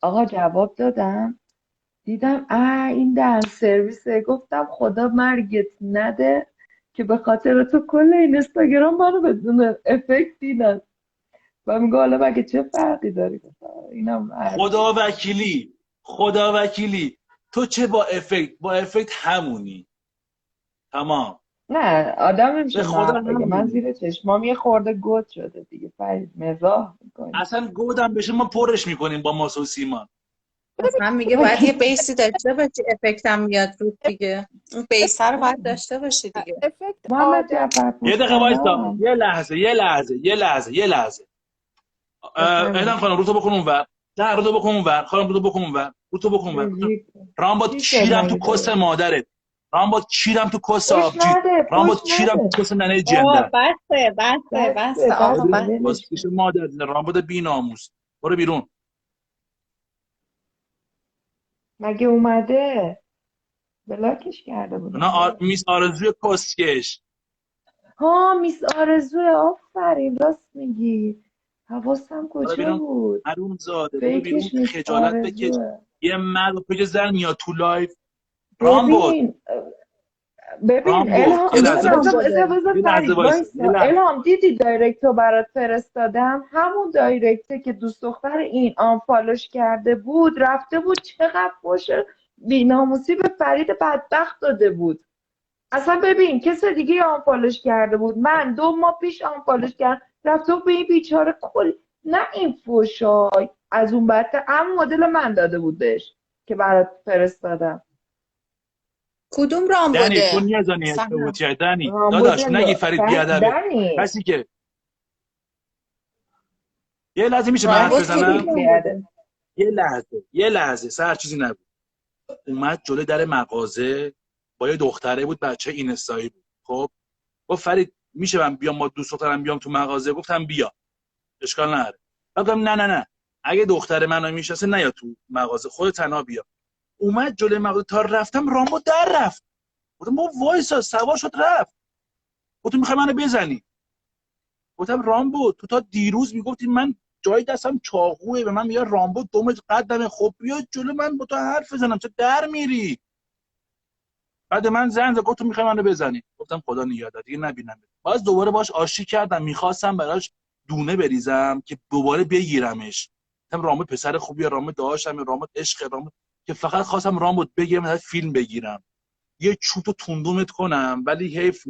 S1: آقا جواب دادم، دیدم این دهن سرویسه. گفتم خدا مرگت نده که به خاطر تو کل این اینستاگرام منو بدون افکت دیدن. و میگه حالا مگه چه فرقی داره؟ گفتم اینم حرفی.
S6: خدا وکیلی. خدا وکیلی تو چه با افکت با افکت همونی. تمام.
S1: نه آدم
S6: به
S1: نمیشه
S6: خدا
S1: نقد بگه. من
S6: همونی.
S1: زیر چشمام یه خورده گود شده دیگه فرید، مزاح میکنی.
S6: اصلا گودم بشه ما پرش میکنیم با ماس و سیمان.
S4: مثلا میگه باید یه بیسی داشته باشی افکت هم بیاد رو دیگه. اون بیس رو باید داشته باشی دیگه.
S2: افکت
S1: محمد
S2: عادت.
S1: جعفر
S6: یه دقیقه وایسا.
S1: سلام.
S6: یه لحظه. اعلام
S1: بفهمید
S6: خانم رو تو بکن اونور. نه رو تو بکن اونور. خانم رو تو بکن اونور. رو تو بکن اونور. رامباد
S1: چی شد
S6: کیرم تو
S1: مگه
S6: کس
S1: داری؟
S6: مادرت. رامباد کیرم تو کس
S1: فوش
S6: آبجیت.
S1: نده فوش
S6: رامباد کیرم
S1: نده.
S6: تو کس ننه
S4: آه
S6: جنده.
S4: بسه بسه
S1: بسه
S4: بسه آقا
S1: بسه
S6: ببین
S4: بسه.
S1: ولش
S6: کسکش
S1: کن.
S6: مادر رامباد بی ناموس. برو بیرون.
S1: مگه اومده؟ بلاکش کرده
S6: اونا
S1: بودم بابا.
S6: میس آرزوی کسکش.
S1: ها میس آرزو، آفرین راست میگی. حواسم
S6: برو
S1: کجا
S6: بیرون.
S1: بود؟
S6: حروم زاده برو بیرون.
S1: فیکش میس
S6: خجالت بکش.
S1: آرزوه.
S6: یه مرد و پیش زن میاد تو لایف. رامبد.
S1: ببین ببین
S6: رامبد
S1: الهام
S6: یه
S4: کدوم
S6: لحظه وایسا.
S1: بذار
S6: یه لحظه
S1: فرید
S6: وایسا. یه
S1: وایسا.
S6: لحظه.
S1: الهام دیدی دایرکتو برات فرستادم؟ همون دایرکته که دوست دختر این آنفالوش کرده بود رفته بود چقدر فوش بی‌ناموسی به فرید بدبخت داده بود. اصلا ببین کس دیگه آنفالوش کرده بود، من 2 ماه پیش آنفالوش کردم، رفته بود به این بیچاره کل. نه این فوشای از اون بدتر همون مدل من داده بود بهش که برات فرستادم.
S4: کدوم رام
S6: دنی تو
S4: بوده
S6: نیازانی
S4: سهند؟
S6: اشتباهی دنی
S1: رامبد
S6: داداش نگی فرید بیادبه.
S1: دنی
S6: کسی که یه لحظه میشه من حرف
S1: فرید
S4: رامبد کدوم
S1: خیلی
S6: بزنم.
S4: رام
S1: بیاده.
S4: بوده؟
S6: یه لحظه سر چیزی نبود. اومد جلوی در مغازه با یه دختره بود بچه اینستایی بود. خب گفت فرید میشه من بیام با دوست دخترم بیام تو مغازه؟ گفتم بیا اشکال نداره. گفتم نه اگه دختر منو میشناسه نیا تو مغازه خود تنها بیا. اومد جلوی مغازه تا رفتم رامبو در رفت. گفتم با وایسا سوار شد رفت. گفتم میخوای منو بزنی؟ گفتم رامبو تو تا دیروز میگفتی من جای دستم چاقوئه به من میگه رامبو دومت قدمه. خب بیا جلو من با تو حرف بزنم چه در میری؟ بعد من زنگ زد گفت تو میخوای منو بزنی؟ گفتم خدا نگهدار دیگه نبینم. باز دوباره باش آشتی کردم میخواستم براش دونه بریزم که دوباره بگیرمش. گفتم رامبو پسر خوبیه، رامبو داداشم، رامبو عشق، رامبو که فقط خواستم رامبو بگیرم مثلا فیلم بگیرم یه چوت و تندومت کنم. ولی حیف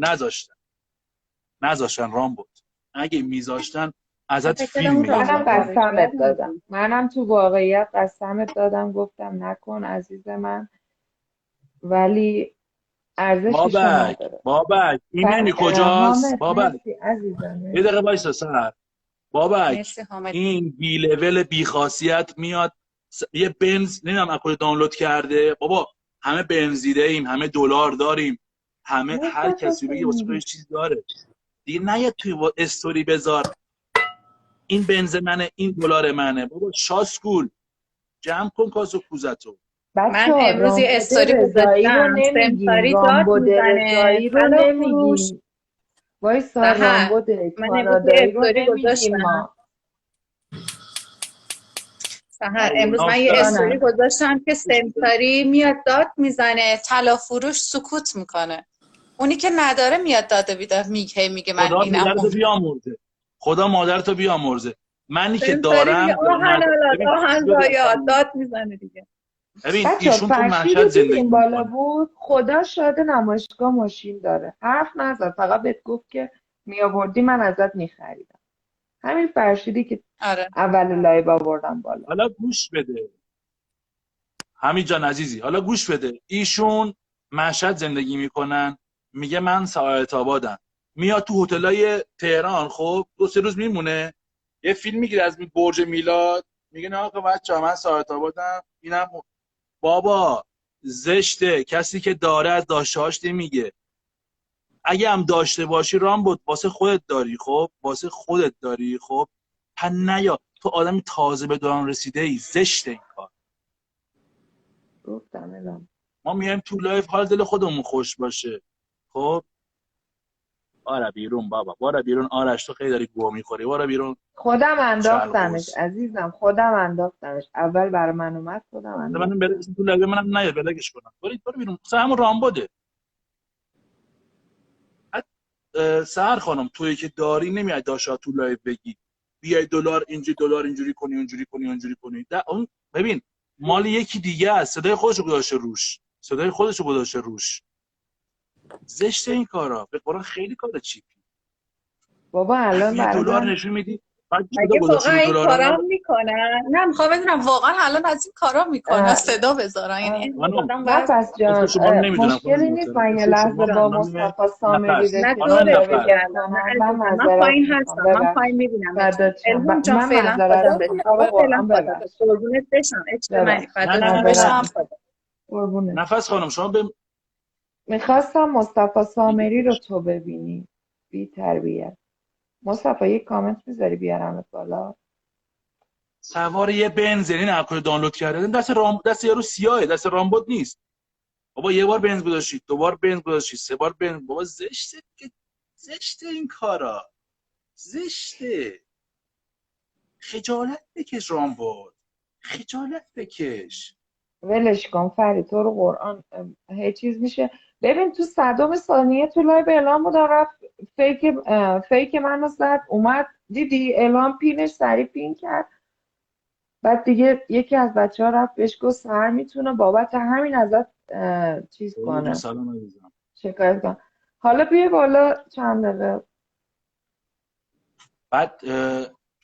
S6: نذاشتن رامبو. اگه میذاشتن
S4: من
S6: ازت
S4: فکر کردم
S6: فیلم
S4: اون رام
S1: منم
S6: میگیرم.
S4: خارجی
S1: قسمت
S4: رو
S1: دادم،
S4: میگی.
S1: منم تو واقعیت قسمت دادم، گفتم نکن عزیز من، ولی ارزششو نداره.
S6: بابک این نمی کجاست
S1: حامد
S6: بابک؟
S1: مرسی عزیزم
S6: یه
S1: مرسی.
S6: دقیقه وایسا سر. بابک
S4: مرسی حامد.
S6: این بی لول بی خاصیت میاد یه بنز نمیدونم از کجا دانلود کرده. بابا همه بنزیده ایم، همه دلار داریم، همه هر
S1: مصطفی
S6: کسی بگه واسه
S1: حسینی
S6: خودش چیز داره دیگه. نه توی استوری بذار این بنز منه، این دلار منه. بابا شاسکول جمع کن کاسو کوزتو.
S1: بچه
S4: من
S1: ها
S4: امروز یه
S1: رامبد
S4: استوری
S1: رضایی رو
S4: گذاشتم
S1: نمیگیم،
S4: سمساری داد
S1: رامبد
S4: میزنه
S1: رضایی رو
S4: طلا فروش.
S1: نمیگیم. وایسا،
S4: سهر
S1: رامبد
S4: من امروز یه
S1: کانادایی رو
S4: استوری
S1: نمیگیم
S4: گذاشتم.
S1: ما.
S4: سهر امروز من یه
S6: ناف
S4: استوری
S1: جانم.
S4: گذاشتم که سمساری میاد داد میزنه طلا فروش سکوت میکنه. اونی که نداره میاد داده بیدار میگه من
S6: خدا
S4: اینم
S6: پدرتو
S4: اون.
S6: بیامرزه، خدا مادرتو بیامرزه. منی که
S4: سمساری میگه
S6: دارم
S4: آهن حالا
S6: ببین
S4: آهن زاید داد میزنه دیگه.
S6: ببین
S1: بچه ها
S6: ایشون تو
S1: فرشید
S6: مشهد
S1: رو دیدیم
S6: زندگی
S1: بالا
S6: میکنه.
S1: بود، خدا شاهد نمایشگاه ماشین داره، حرف نزد، فقط بهت گفت که می آوردی من ازت میخریدم. همین فرشیدی که
S4: آره
S1: اول لایب آوردم بالا.
S6: حالا گوش بده حمید جان عزیزی، حالا گوش بده. ایشون مشهد زندگی میکنن، میگه من سعادت آبادم، میاد تو هتلای تهران، خب 2-3 روز میمونه، یه فیلم میگیره از برج میلاد، میگه نه آقا بچه‌ها من سعادت آبادم. اینم بابا زشته، کسی که داره از داشتهاش نمیگه. اگه هم داشته باشی رام بود واسه خودت داری، خب واسه خودت داری، خب پن نیا تو آدمی تازه به دوران رسیده ای، زشته این کار.
S1: گفتم الان
S6: ما میایم تو لایف حال دل خودمون خوش باشه، خب بارا بیرون بابا، بارا بیرون. آرش تو خیلی داری گوه میخوری، بارا بیرون.
S1: خودم انداختمش
S6: چلغوز
S1: عزیزم، خودم انداختمش، اول برای من اومد خودم
S6: منم بره
S1: انداختم.
S6: تو لایف منم نیاد بلگش کنم. برو بیرون، مثلا همون رامبده. سهر خانم تویی که داری نمیاد داشا تو لایف بگی بیای دلار اینجوری، دلار اینجوری کنی، اونجوری کنی، اونجوری کنی. اون ببین مال یکی دیگه است، صدای خودشو گذاشته روش، صدای خودشو گذاشته روش. زشت این کارا، به قرآن خیلی کار چیپی.
S1: بابا الان
S6: یه
S1: برای
S6: دلار
S1: من
S6: نشون میدی بعد صدا
S4: مگه
S6: گذاشته
S4: واقعا
S6: رو
S4: این
S6: دلاره.
S4: کارا
S6: من
S4: میکنن؟ نه میخوام بدونم واقعا الان از این کارا میکنن
S1: اه،
S4: صدا بذارن، یعنی
S1: اه،
S4: این
S6: خانم
S4: آدم باید.
S1: نفس
S6: اسم
S1: جان،
S6: شما رو نمیدونم خانم
S1: مشکلی نیست
S6: محترم،
S1: من یه
S6: اسم
S1: لحظه
S6: شما
S1: با
S6: خانم
S1: مصطفی سامری
S6: نفس،
S4: نه
S1: رفیقم
S6: خانم
S4: دورت
S6: نفس.
S1: دیالوگ
S4: بگردم نه
S1: کنم. من
S4: عزیزم، من
S1: معذرت
S4: پایین
S1: میخوام،
S4: هستم، من پایین
S1: ببخشید
S4: میبینمتون.
S1: فدات شم.
S4: الهام جان
S1: من
S4: فعلا
S1: معذرت
S4: خدافظ.
S1: میخوام، تو رو
S4: بابا فعلا
S1: قرآن
S4: خدافظ،
S1: ببخشید.
S4: قربونت بشم عشق منی،
S1: ببخشید،
S4: فدا
S6: نه نه
S4: نظر
S1: معذرت
S4: بشم.
S6: نه
S1: میخوام. قربونت.
S6: نفس خانم شما به
S1: میخواستم مصطفی
S6: میگی
S1: سامری رو
S6: باش.
S1: تو ببینی، بی تربیت. مصطفی یه کامنت میذاری بیارمت بالا؟
S6: سوار یه بنزینی نکنه دانلود کرده دست یارو سیاهه، دست رامبد نیست. بابا یه بار بنز گذاشتید، 2 بار بنز گذاشتید، 3 بار بنز. بابا زشته که، زشته این کارا، زشته. خجالت بکش رامبد، خجالت بکش.
S1: ولش کن فرید، تو رو قرآن. هیچ چیز میشه. ببین تو صدم ثانیه تو لایو اعلام بود، رفت فیک منو زد، اومد دیدی اعلام پینش سری پین کرد. بعد دیگه یکی از بچه ها رفت بهش گفت سر میتونه بابت همین ازت چیز
S6: قربون
S1: کنه،
S6: سلام عزیزم.
S1: شکایت کنه. حالا بیا بالا چند دقیقه.
S6: بعد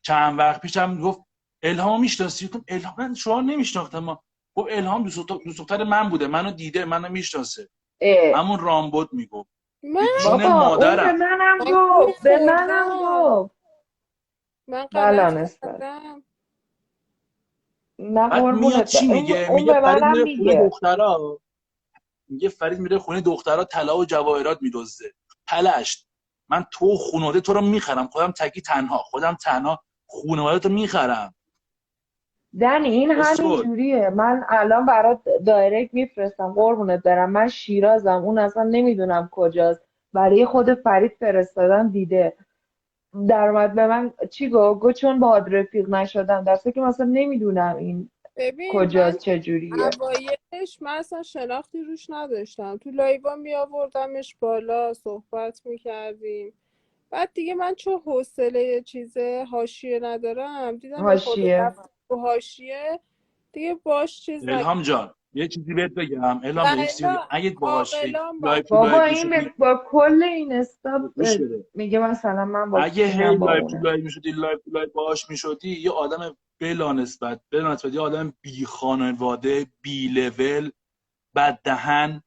S6: چند وقت پیشم گفت الهام میشناسی؟ گفتم الهام من شما نمیشناختم. ما گفت الهام دوست دختر من بوده، منو دیده، منو میشناسه.
S1: اه،
S6: همون رامبد میگفت به
S2: من
S6: جون
S1: بابا اون به
S6: مادرم.
S1: منم
S2: من گول
S1: گفت، به منم
S2: خوردم،
S1: گفت.
S2: من غلط
S1: بلا نسبت.
S2: کردم.
S1: نه
S6: بعد میاد
S1: قربونت،
S6: چی
S1: اون
S6: میگه؟
S1: اون
S6: میگه
S1: به
S6: فرید
S1: منم
S6: میره خونه
S1: میگه.
S6: دخترا، میگه فرید میره خونه دخترا طلا و جواهرات میدزده. پلشت، من تو خانواده تو رو میخرم، خودم تکی تنها، خودم تنها خانواده تو میخرم.
S1: دنی این همین
S6: اسکل.
S1: جوریه. من الان برات دایرکت میفرستم قربونت برم، من شیرازم، اون اصلا نمیدونم کجاست، برای خود فرید فرستادم دیده. در اومد به من چی گفت چون با رفیق نشدم، در صورتی که مثلا نمیدونم این
S2: ببین من
S1: کجاست چجوریه.
S2: اوایلش من اصلا شناختی روش نداشتم، تو لایوا می آوردمش بالا صحبت میکردیم. بعد دیگه من چون حوصله چیز حاشیه ندارم، دیدم یه خورده
S1: حاشیه.
S2: رفت تو حاشیه دیگه باش چیز نکردم.
S6: الهام جان یه چیزی بهت بگم، الهام
S2: و
S6: یه چیزی بگم.
S2: الا
S6: اگه باهاشی
S2: عاقلان باید
S6: لایف تو
S1: بابا
S6: لایف
S1: این
S6: میشدی،
S1: با کل این استا
S6: گوش بده،
S1: میگه مثلا من با
S6: اگه
S1: کینم
S6: هی
S1: با
S6: لایف تو
S1: اونه.
S6: لایف میشدی، لایف تو لایف باهاش میشدی، یه آدم بلا نسبت یه آدم بی خانواده، بی لول، بد دهن،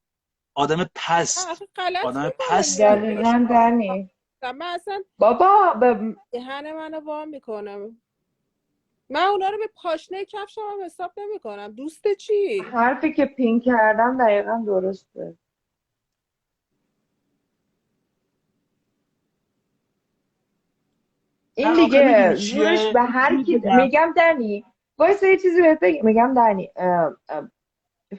S6: آدم
S2: نه
S6: پست،
S2: آخه غلط
S6: آدم
S2: میکنه میاد
S6: پستی.
S2: باش
S1: دقیقا دنی.
S2: من اصلا
S1: بابا
S2: دهن منو وا میکنم. من اونا رو به پاشنه کفشم هم حساب نمی کنم. دوست چی؟
S1: حرفی که پین کردم دقیقا درسته. این
S6: آخه
S1: دیگه
S6: میدونی
S1: زورش
S6: چیه
S1: به هر کی
S6: بگم
S1: میگم دنی وایسا یه چیزی بهت بگم میگم دنی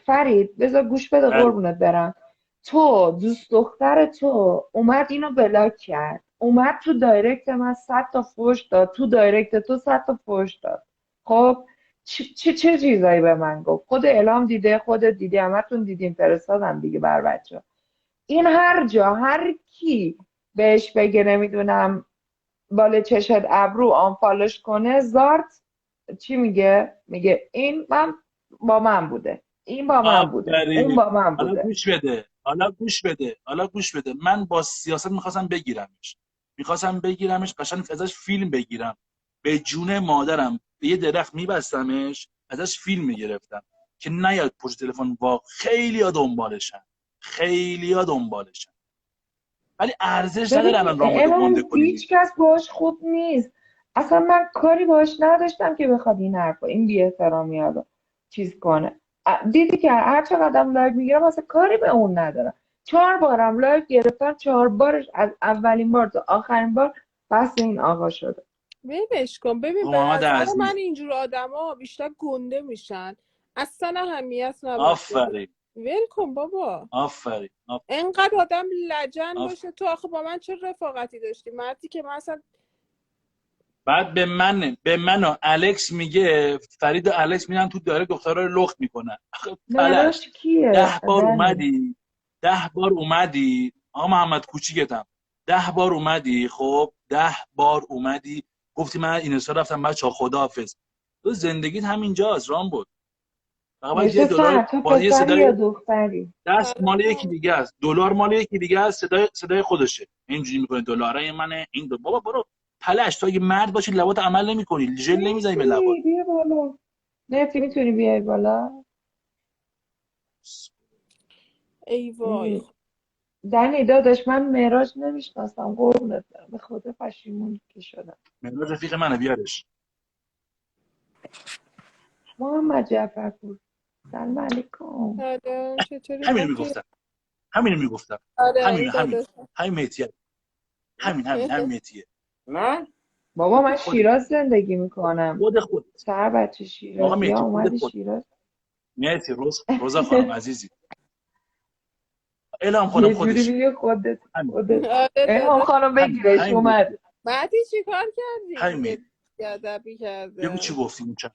S1: فرید بذار گوش بده
S6: بله
S1: قربونت برم تو دوست دختر تو اومد اینو بلاک کرد اومد تو دایرکت من 100 تا فوش داد تو دایرکت تو 100 تا فوش داد خب چه چیزایی به من گفت خود اعلام دیده خودت دیدی همتون دیدیم فرستادم دیگه بر بچه این هر جا هر کی بهش بگه نمیدونم بالا چشت ابرو آنفالوش کنه زارت چی میگه میگه این من با من بوده این با من بوده اون
S6: آفرین.
S1: با من
S6: حالا
S1: بوده
S6: گوش بده حالا گوش بده من با سیاست میخواستم بگیرمش قشنگ ازش فیلم بگیرم به جون مادرم به یه درخت میبستمش ازش فیلم میگرفتم که نیاد پشت تلفن خیلیا دنبالشن ولی ارزش نداره
S1: ببین
S6: الان رامبد گنده
S1: الان
S6: کنی.
S1: هیچ کس باش خوب نیست اصلا من کاری باش نداشتم که بخواد این حرف این بی احترامی رو چیز کنه دیدی که هر چقدر لایو میگیرم اصلا کاری به اون ندارم 4 بارم لایو گرفتم 4 بارش از اولین بار تا آخرین بار بس این آقا شده
S2: ولش کن. ببین به
S6: محمد
S2: نظر
S6: عزیز
S2: من اینجور آدما بیشتر گنده میشن، اصلا اهمیت نباشه.
S6: آفرین
S2: ول کن بابا.
S6: آفرین
S2: انقدر آدم لجن
S6: آفرین.
S2: باشه. تو آخه با من چه رفاقتی داشتی؟ مردی که من اصلا
S6: بعد به من و الکس میگه فرید و الکس میرن تو داره دخترها رو لخت میکنن. آخه
S1: مراش
S6: پلشت
S1: کیه
S6: 10 بار
S1: دنی
S6: 10 بار اومدی آقا محمد کوچیکتم 10 بار اومدی خب 10 بار اومدی گفتی من این سال رفتم بچه خداحافظ. تو زندگیت همینجاست رام بود. فقط باید یه
S1: نوشته
S6: دلار
S1: سر تو
S6: با یه
S1: پسری یا
S6: صدای
S1: دختری
S6: دست مال یکی
S2: سلام.
S6: دیگه است دلار مال یکی دیگه است صدای خودشه اینجوری میکنه دلاره منه این بابا برو پلش تو اگه مرد باشی لبات عمل نمیکنی ژل نمیزنی به لبات.
S1: مهدی بیا بالا مهدی میتونی بیای بالا
S2: ای وای.
S1: دنی داداش من معراج نمیشناسم قربونت برم به خدا پشیمون که شدم
S6: مهراج رفیق منه بیارش.
S1: محمد جعفرپور سلام علیکم
S2: سلام، چطوری
S6: همین
S2: مهدی؟
S6: میگفتم همین میگفتم
S2: آره
S6: همین
S2: ای
S6: همین
S2: داداشم.
S6: همین مهتیه همین مهتیه
S5: من
S1: بابا من
S6: خودت
S1: شیراز زندگی میکنم
S6: خودت
S1: سر بچه
S6: آقا
S1: شیرازی ها
S6: مهتی
S1: اومدی
S6: خودت
S1: شیراز
S6: مهتی روزا خانم عزیزی الهام خانم
S1: یه جوری
S6: خودشه
S1: میگه خودت
S6: همین
S1: خودت
S2: آره
S1: الهام
S2: داداش.
S1: خانم بگیرش
S6: همین
S1: اومد
S6: مهتیه
S2: مهدی چی کار کردی؟
S6: همین
S2: دیگه
S6: مهتیه
S2: بیادبی
S6: بگو چی
S2: کرده.
S6: گفتیم چند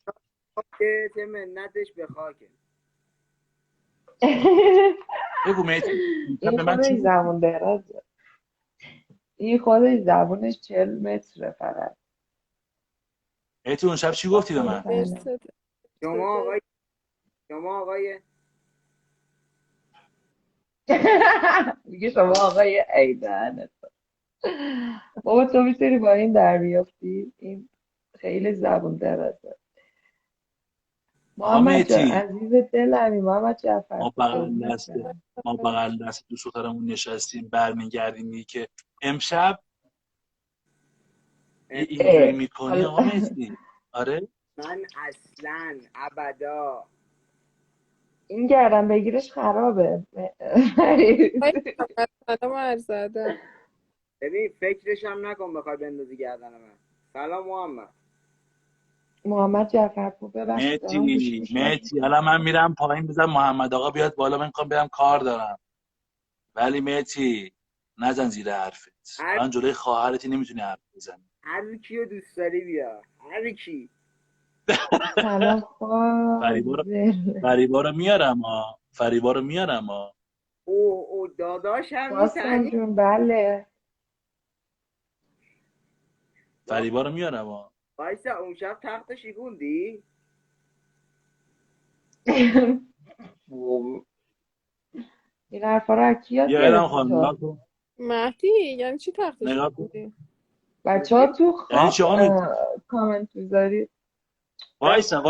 S5: که چه منتش به خاکه.
S6: بگو مهتی
S1: این
S6: به من چی
S1: خودش
S6: گفتی.
S1: زبون درازه این خودش زبونش 40 متره فقط
S6: مهتی اون شب چی گفتی به من
S1: بفهمه
S5: شما آقای شما آقای
S1: میگه شما آقای ایدن بابا تو میتونی با این در بیافتی این خیلی زبون درازه
S6: آقا
S1: محمد جان
S6: مهتی
S1: عزیز دلمی محمد جعفر
S6: ما
S1: قربونت
S6: بغل دست
S1: برم
S6: ما بغل دست دوست دخترمون نشستیم برمیگردیم میگه که امشب یه اینجوری میکنی
S1: حالا
S6: آقا مهتی آره
S5: من اصلا ابدا
S1: این گردن بگیرش خرابه
S2: آی محمد، سلام عرض ادب.
S5: ببین فکرش هم نکن بخوای بندازی گردن من. سلام محمد.
S1: محمد جعفرپور ببخشید دارم گوشیم شارژ
S6: مهتی
S1: میکنم
S6: حالا من میرم پایین بزن محمد آقا بیاد بالا من میخوام برم کار دارم ولی مهتی نزن زیر حرفت
S5: هر
S6: الان جلوی خواهرتی نمیتونی حرف بزنی.
S5: هر کیو دوست داری بیا هر کی.
S1: سلام
S6: فریبا رو
S1: فاضل
S6: فریبا رو میارم ها
S5: او داداش هم
S1: پاسم
S5: میزنی.
S1: جون بله
S6: فریبا رو میارم ها
S5: وایسا اون شب تخت شیکوندی.
S1: این حرفا رو از کی یاد
S6: بیا الان
S1: گرفتی
S6: خانم
S1: تو
S6: نگاه کن
S2: مهدی یعنی چی تختش
S6: نگاه کن
S2: بودی؟
S1: بچه ها تو
S6: یعنی
S1: خواب
S6: چی آقا مهتی
S1: کامنت میذاری
S6: وایسا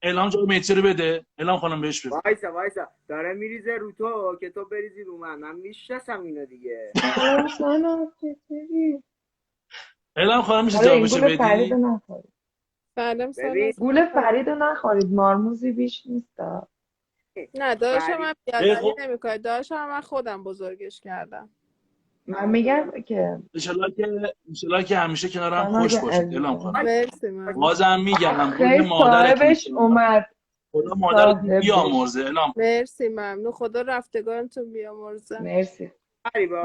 S6: الان جلوی مهتی رو بده الان خانم بهش بده
S5: وایسا داره میریزه رو تو که تو بریزی رو من میشناسم اینو دیگه.
S1: سلام چطوری
S6: الان خانم میشه
S1: حالا این
S6: جوابشو
S1: گول فرید رو
S6: بدی
S1: نخورید
S2: سلام
S5: ببین
S1: گول فرید رو نخورید مارموزی بیش نیست
S2: نه داداشم
S5: فرید
S2: من
S6: ای
S2: بیادبی
S6: خب
S2: نمیکنه. داداشم من خودم بزرگش کردم.
S1: من میگم که
S6: انشالله که همیشه کنارم
S1: ساناز
S6: خوش باشید الهام
S1: عزیزم
S6: خانم.
S2: مرسی ممنون.
S6: بازم میگم خود
S1: آخه
S6: مادرتون
S1: صاحبش اومد.
S6: خدا مادرتون
S1: صاحبش.
S6: بیامرزه الهام.
S2: مرسی ممنون. خدا رفتگارتون بیامرزه.
S1: مرسی.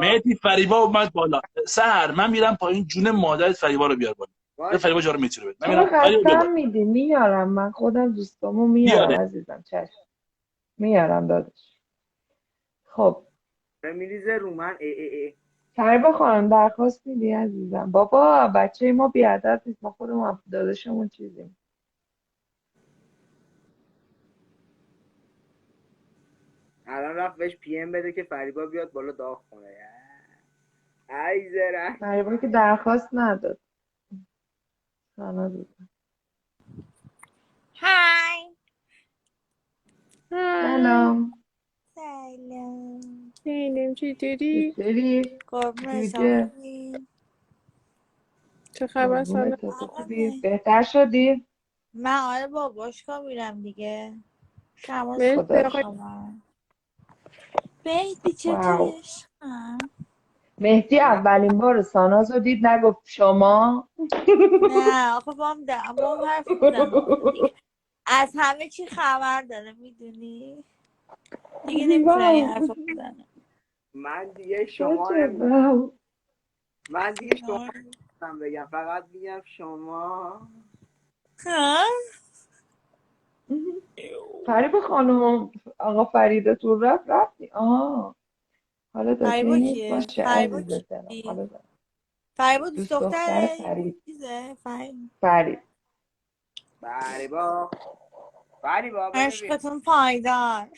S6: مهدی فریبا اومد بالا. سهر من میرم پایین، جون مادرت فریبا رو بیار بالا. به فریبا جارو میتونه بده. من
S1: چرا
S6: میرم فریبا بیا بالا.
S1: قسم میدی؟ میارم، من خودم دوستامو میارم
S6: بیاره.
S1: عزیزم. چشم میارم داداش. خب
S7: میریزه رو من.
S1: فریبا خانم درخواست میدی عزیزم؟ بابا بچه ما بیادت نیست، ما خودمون داداشمون چیزیم.
S7: الان رفت بهش پی ام بده که فریبا بیاد بالا داغ کنه. ای زرنگ.
S1: فریبا که درخواست نداد. ساناز بود.
S8: های
S1: سلام.
S8: سلام
S2: خیلی چطوری؟
S1: چطوری
S8: قربون
S1: جوجه؟
S8: شما.
S2: چه خبر سلام؟
S1: قربونت، تو خوبی؟ بهتر شدی؟
S8: من آره با باشگاه میرم دیگه. شما
S2: مرسی
S1: خدا
S2: آقای
S1: شد.
S8: شما بیبی
S1: واو.
S8: چطوری عشقم؟
S1: مهدی اولین بار ساناز رو دید نگفت شما.
S8: نه آخه با هم حرف میزنه دیگه. از همه چی خبر داره میدونی. دیگه نمیتونه این
S1: واو.
S8: حرف بزنه.
S7: من دیگه شما
S1: چه واو.
S7: من دیگه شما بگم، فقط میگم شما.
S8: ها؟
S1: فریبا خانم آقا فریدتون رفتی؟ حالا
S8: فریبا
S1: اوکی نیست،
S8: کیه؟
S1: باشه
S8: فریبا
S1: عزیز دلم.
S8: کی؟
S1: حالا
S8: فریبا دوست
S1: دوست دختر
S8: دختره
S1: فرید.
S8: چیزه؟
S1: فرید.
S7: فریبا بنویس.
S8: عشقتون پایدار.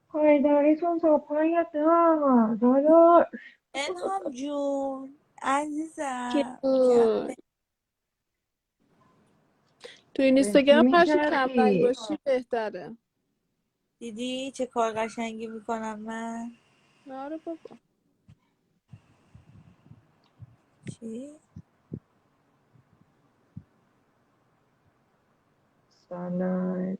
S1: پایداریتون تا پای داداش.
S8: الهام جون عزیزم
S2: جون. تو این
S1: به کی
S2: اینستاگرام هرچی کم رنگ
S1: میچرخی؟
S2: باشی بهتره.
S8: دیدی چه کار قشنگی میکنم من.
S2: آره بابا.
S8: چی؟
S1: سلام.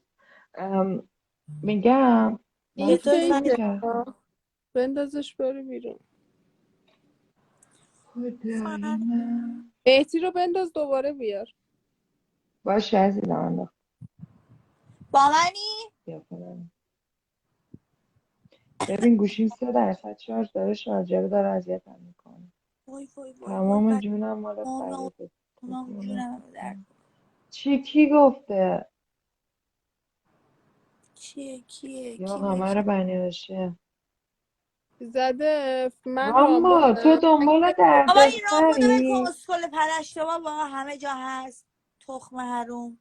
S1: میگم
S2: این
S1: مغزت
S8: چطور
S2: فیکه.
S1: نمیچرخه.
S2: بندازش بره بیرون.
S1: خدای من.
S2: مهدی رو بنداز دوباره بیار.
S1: باشه عزیزم انداخت.
S8: با منی؟
S1: بیا کنم. ببین گوشیم 3% شارژ داره، شارژر داره اذیتم میکنه.
S8: وای وای وای وای
S1: تمام
S8: بد.
S1: جونم مال
S8: مانا
S1: فریده.
S8: اونم جونم در.
S1: چی کی گفته؟
S8: چیه کیه
S1: یا
S8: کی
S1: قمر
S8: نوشته؟
S1: بنیاشه.
S2: زده من
S1: رامبا تو
S2: رامبدم.
S1: دنبال
S8: بابا این رامبو ول کن
S1: دردسری؟
S8: اسکل پلشته بابا همه جا هست. تخم حروم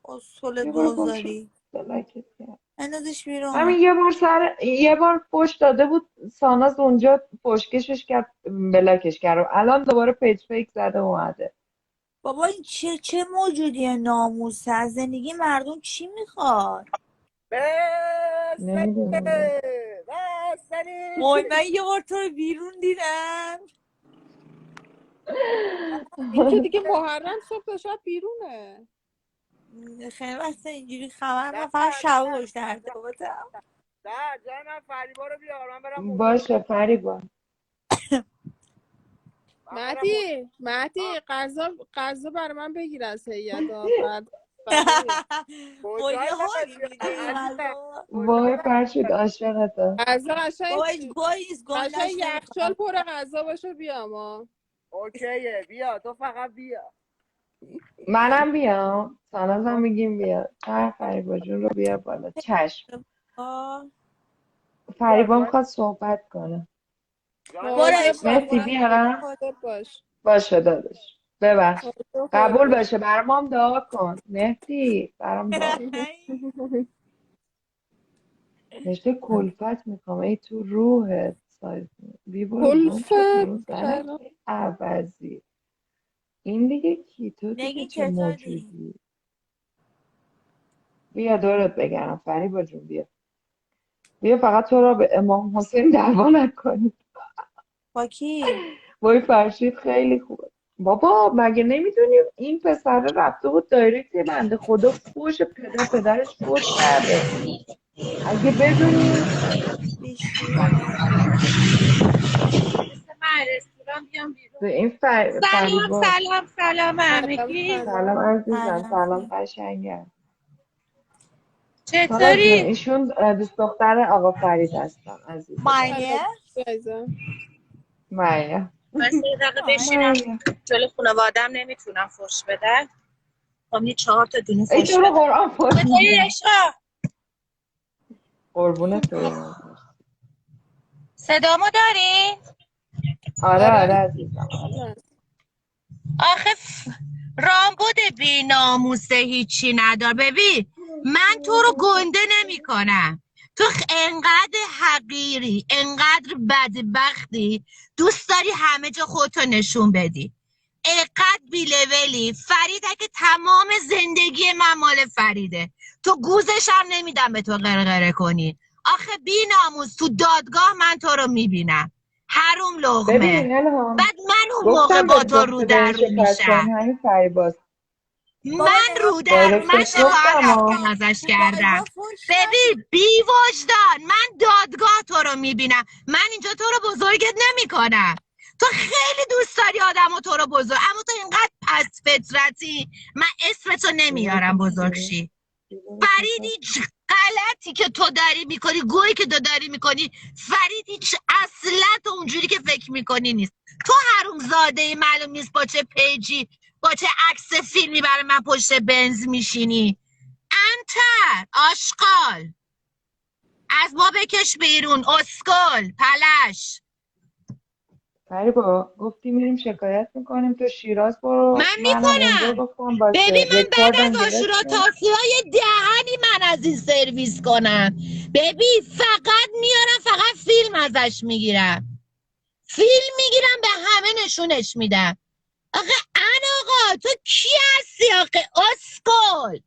S8: اسکل
S1: یه بار گم شد.
S8: دوزاری.
S1: بلکت کرد.
S8: اندازش بیرون.
S1: همین یه بار فوش داده بود ساناز اونجا فوشکشش کرد، بلاکش کرد. الان دوباره پیج فیک زده اومده.
S8: بابا این چه موجودیه ناموسه. از زندگی مردم چی میخواد؟
S7: بستنی
S1: نمیدونم.
S7: بستنی.
S8: وای من یه بار تو رو بیرون دیدم.
S2: این که دیگه محرم صبح تا شب بیرونه.
S8: خیلی وقت اینجوری خبر من فقط شب پشت ارتباطم.
S7: در جای من فریبا رو بیار، من برم موزه.
S1: باشه فریبا.
S2: مهدی غذا برای من بگیر از هیئت بعد میام.
S8: با یه حالی
S7: نشی
S8: میده این
S7: عزیزم؟
S8: غذا.
S1: وای فرشید عاشقته.
S2: غذا قشنگ
S8: بابا هیچ گویی نیست
S2: قشنگ
S8: گندش
S2: یخچال
S8: نمیخواد.
S2: پر غذا باشه بیام ها.
S7: اوکیه بیا، تو فقط بیا.
S1: منم بیام. سانازم میگیم بیا. فریبا جون رو بیار بالا. چشم.
S7: بیا
S1: فریبا میخواد صحبت کنه.
S2: مواظب باش.
S1: مهدی بیارم.
S2: مواظب باش.
S1: باشه داداش ببخش.
S2: مواظب خودت
S1: قبول
S2: باش.
S1: باشه برام دعا کن مهدی، برام دعا کن. نشته کلفت میکنم ای تو روحت سایز بی برو گم شو بیرون
S2: کلفت
S1: زنک عوضی. این دیگه کی؟ تو دیگه
S8: نگین
S1: چه
S8: چطوری؟
S1: موجودی؟ بیا دورت بگرم فریبا جون بیا. بیا فقط تو را به امام حسین دعوا نکنی.
S8: با کی؟
S1: وای فرشید خیلی خوبه. بابا مگه نمیدونیم این پسر رفته بود دایرکت بنده خدا فوش پدرش فوش کرده. اگه بدونی
S8: بیشوره.
S9: مثل من رستوران بیام بیرون.
S1: به این
S9: سلام
S1: فریبا.
S9: سلام سلام
S2: سلام
S9: همگی.
S2: سلام.
S1: سلام عزیزم،
S8: سلام
S1: سلام
S8: سلام.
S1: قشنگم. سارا جون
S9: چطوری؟
S1: ایشون دوست دختر آقا فرید هستن عزیز دلم.
S8: مایه
S2: سلام عزیزم.
S1: مریم.
S9: بس یه دقیقه بشینم
S1: مریم
S9: جلو خانوادم نمیتونم فش بدم. خب یه 4 تا دونه
S1: ای
S9: فش
S1: تو رو
S9: بدم.
S1: قرآن فوش
S9: چطوری
S1: میدم.
S9: عشقا؟
S1: قربونت برم.
S9: صدامو داری؟
S1: آره
S2: آره
S1: آره عزیزم آره.
S2: عزیزم.
S9: آخه رامبد بی ناموسه هیچی ندار. ببین من تو رو گنده نمی کنم. تو انقدر حقیری، انقدر بدبختی، دوست داری همه جا خودتو نشون بدی. انقدر بی لولی. فرید اگه تمام زندگی من مال فریده، تو گوزش هم نمیدم به تو قرقره کنی. آخه بی ناموس تو دادگاه من تو رو میبینم. حروم لقمه.
S1: ببین الهام
S9: بعد من اون موقع
S1: گفتم
S9: با
S1: به
S9: تو رو در رو
S1: شکایت
S9: میشم.
S1: کنی همین فریباست.
S8: بابا
S9: من
S8: نگاه
S9: رو
S8: کن
S9: در رو من
S1: دایرکتش
S9: شباهت
S1: گفتم
S8: فریبا
S1: ها.
S9: رفتم ازش
S8: تو
S9: کردم.
S8: لایوا فوش ندی.
S9: ببین بی وجدان، من دادگاه تو رو میبینم. من اینجا تو رو بزرگت نمی کنم. تو خیلی دوست داری آدم تو رو بزرگ، اما تو اینقدر پس فطرتی. من اسمتو نمیارم بزرگشی. فرید هیچ غلطی که تو داری میکنی، گویی که تو داری میکنی، فرید هیچ اصلا تو اونجوری که فکر میکنی نیست. تو حرومزاده معلوم نیست با چه پیجی، با چه عکس فیلمی برای من پشت بنز میشینی. انتر آشغال، از ما بکش بیرون اسکل پلش.
S1: فریبا گفتی میریم شکایت میکنیم تو شیراز برو،
S9: من
S1: منم اونجا
S9: میکنم.
S1: گفتم باشه
S9: ببین من بعد
S1: رکوردم
S9: از آشورا
S1: گرفتیم.
S9: تاسیهای دهنی من از این سرویس کنم. ببین فقط میارم، فقط فیلم ازش میگیرم، فیلم میگیرم به همه نشونش میدم. آخه آقا تو کی هستی آخه اسکل؟